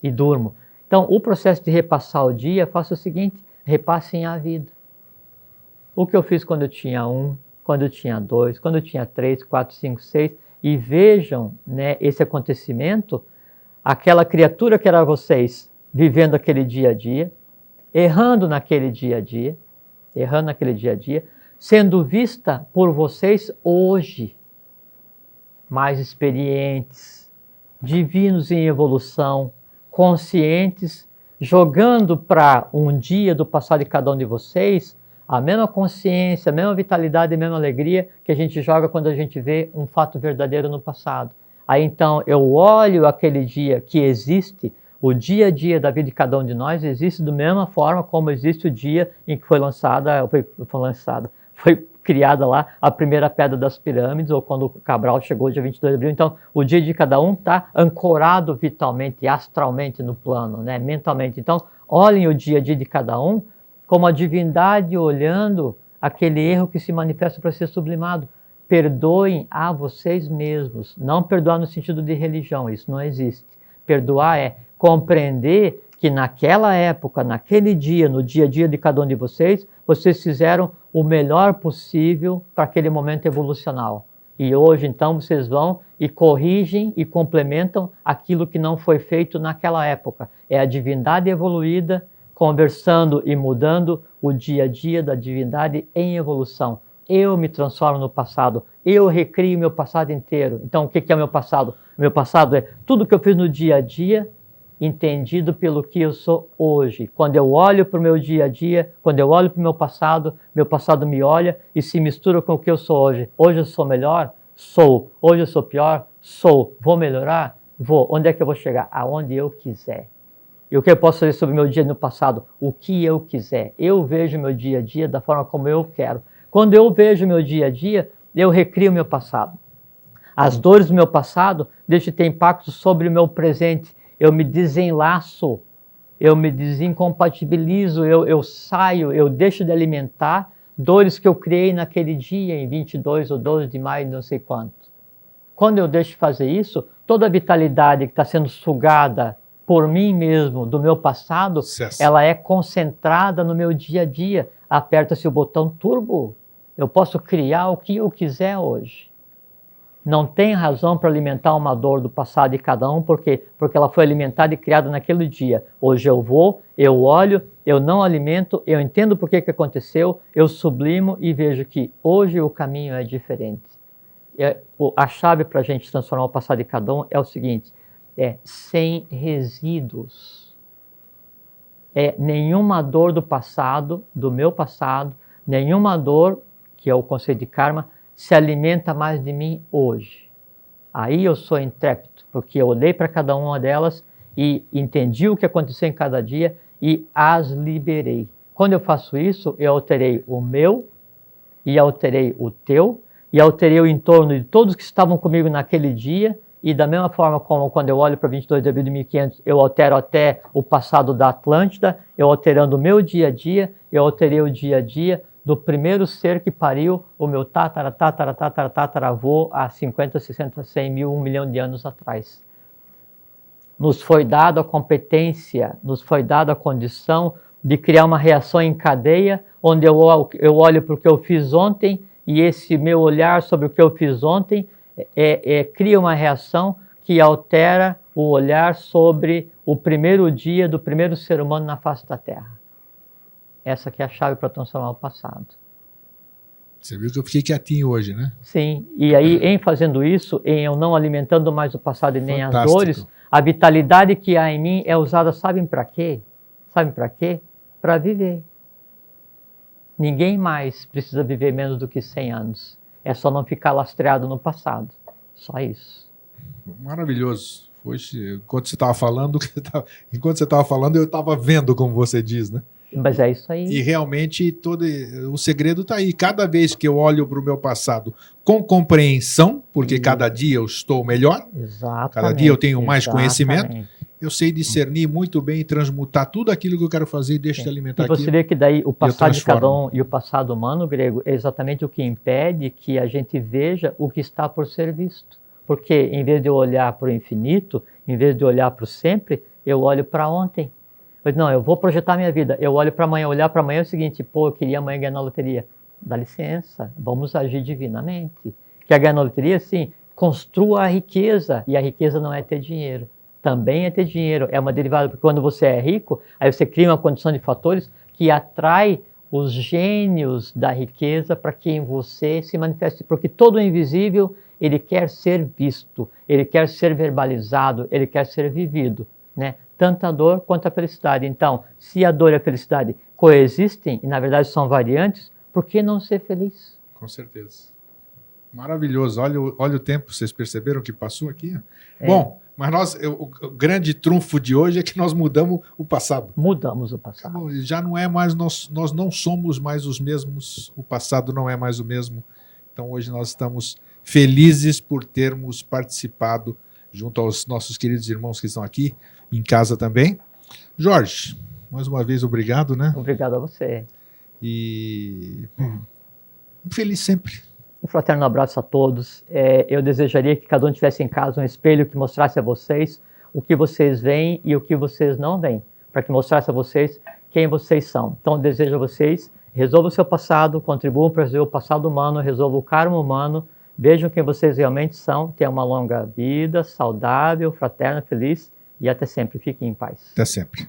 E durmo. Então, o processo de repassar o dia, faça o seguinte, repassem a vida. O que eu fiz quando eu tinha 1, quando eu tinha 2, quando eu tinha 3, 4, 5, 6, e vejam, né, esse acontecimento, aquela criatura que era vocês, vivendo aquele dia a dia, errando naquele dia a dia, sendo vista por vocês hoje, mais experientes, divinos em evolução, conscientes, jogando para um dia do passado de cada um de vocês a mesma consciência, a mesma vitalidade, a mesma alegria que a gente joga quando a gente vê um fato verdadeiro no passado. Aí então eu olho aquele dia que existe, o dia a dia da vida de cada um de nós existe da mesma forma como existe o dia em que foi criada lá a primeira pedra das pirâmides, ou quando o Cabral chegou dia 22 de abril. Então, o dia de cada um está ancorado vitalmente, astralmente no plano, né, mentalmente. Então, olhem o dia a dia de cada um como a divindade olhando aquele erro que se manifesta para ser sublimado. Perdoem a vocês mesmos. Não perdoar no sentido de religião, isso não existe. Perdoar é compreender que naquela época, naquele dia, no dia a dia de cada um de vocês, vocês fizeram o melhor possível para aquele momento evolucional. E hoje, então, vocês vão e corrigem e complementam aquilo que não foi feito naquela época. É a divindade evoluída conversando e mudando o dia a dia da divindade em evolução. Eu me transformo no passado, eu recrio meu passado inteiro. Então, o que é o meu passado? O meu passado é tudo que eu fiz no dia a dia, entendido pelo que eu sou hoje. Quando eu olho para o meu dia a dia, quando eu olho para o meu passado me olha e se mistura com o que eu sou hoje. Hoje eu sou melhor? Sou. Hoje eu sou pior? Sou. Vou melhorar? Vou. Onde é que eu vou chegar? Aonde eu quiser. E o que eu posso fazer sobre o meu dia no passado? O que eu quiser. Eu vejo meu dia a dia da forma como eu quero. Quando eu vejo meu dia a dia, eu recrio meu passado. As dores do meu passado deixam de ter impacto sobre o meu presente. Eu me desenlaço, eu me desincompatibilizo, eu saio, eu deixo de alimentar dores que eu criei naquele dia, em 22 ou 12 de maio, não sei quanto. Quando eu deixo de fazer isso, toda a vitalidade que está sendo sugada por mim mesmo, do meu passado, ela é concentrada no meu dia a dia. Aperta-se o botão turbo. Eu posso criar o que eu quiser hoje. Não tem razão para alimentar uma dor do passado de cada um, porque ela foi alimentada e criada naquele dia. Hoje eu vou, eu olho, eu não alimento, eu entendo por que aconteceu, eu sublimo e vejo que hoje o caminho é diferente. A chave para a gente transformar o passado de cada um é o seguinte, sem resíduos. Nenhuma dor do passado, do meu passado, nenhuma dor, que é o conceito de karma, se alimenta mais de mim hoje. Aí eu sou intrépido, porque eu olhei para cada uma delas e entendi o que aconteceu em cada dia e as liberei. Quando eu faço isso, eu alterei o meu, e alterei o teu, e alterei o entorno de todos que estavam comigo naquele dia, e da mesma forma como quando eu olho para 22 de abril de 1500, eu altero até o passado da Atlântida, eu alterando o meu dia a dia, eu alterei o dia a dia do primeiro ser que pariu o meu tataravô há 50, 60, 100 mil, 1 milhão de anos atrás. Nos foi dado a competência, nos foi dada a condição de criar uma reação em cadeia, onde eu olho para o que eu fiz ontem, e esse meu olhar sobre o que eu fiz ontem cria uma reação que altera o olhar sobre o primeiro dia do primeiro ser humano na face da Terra. Essa que é a chave para transformar o passado. Você viu que eu fiquei quietinho hoje, né? Sim, e aí em fazendo isso, em eu não alimentando mais o passado e nem as dores, a vitalidade que há em mim é usada, sabem para quê? Sabem para quê? Para viver. Ninguém mais precisa viver menos do que 100 anos. É só não ficar lastreado no passado. Só isso. Maravilhoso. Enquanto você estava falando, eu estava vendo, como você diz, né? Mas é isso aí. E realmente o segredo está aí. Cada vez que eu olho para o meu passado com compreensão, porque cada dia eu estou melhor, cada dia eu tenho mais conhecimento, eu sei discernir muito bem e transmutar tudo aquilo que eu quero fazer e deixo de alimentar E você aquilo. vê que daí o passado de cada transformo. um e o passado humano, Grego, é exatamente o que impede que a gente veja o que está por ser visto. Porque em vez de eu olhar para o infinito, em vez de olhar para o sempre, eu olho para ontem. Não, eu vou projetar minha vida. Eu olho para amanhã. Olhar para amanhã é o seguinte: pô, eu queria amanhã ganhar na loteria. Dá licença, vamos agir divinamente. Quer ganhar na loteria? Sim. Construa a riqueza. E a riqueza não é ter dinheiro. Também é ter dinheiro. É uma derivada, porque quando você é rico, aí você cria uma condição de fatores que atrai os gênios da riqueza para que em você se manifeste. Porque todo o invisível, ele quer ser visto, ele quer ser verbalizado, ele quer ser vivido, né? Tanto a dor quanto a felicidade. Então, se a dor e a felicidade coexistem, e na verdade são variantes, por que não ser feliz? Com certeza. Maravilhoso. Olha o tempo, vocês perceberam que passou aqui? Bom, mas o grande trunfo de hoje é que nós mudamos o passado. Mudamos o passado. Já não é mais, nós não somos mais os mesmos, o passado não é mais o mesmo. Então hoje nós estamos felizes por termos participado junto aos nossos queridos irmãos que estão aqui, em casa também. Jorge, mais uma vez obrigado, né? Obrigado a você. E feliz sempre. Um fraterno abraço a todos. Eu desejaria que cada um tivesse em casa um espelho que mostrasse a vocês o que vocês veem e o que vocês não veem, para que mostrasse a vocês quem vocês são. Então, eu desejo a vocês, resolvam o seu passado, contribuam para resolver o passado humano, resolvam o karma humano, vejam quem vocês realmente são, tenham uma longa vida, saudável, fraterna, feliz, e até sempre. Fiquem em paz. Até sempre.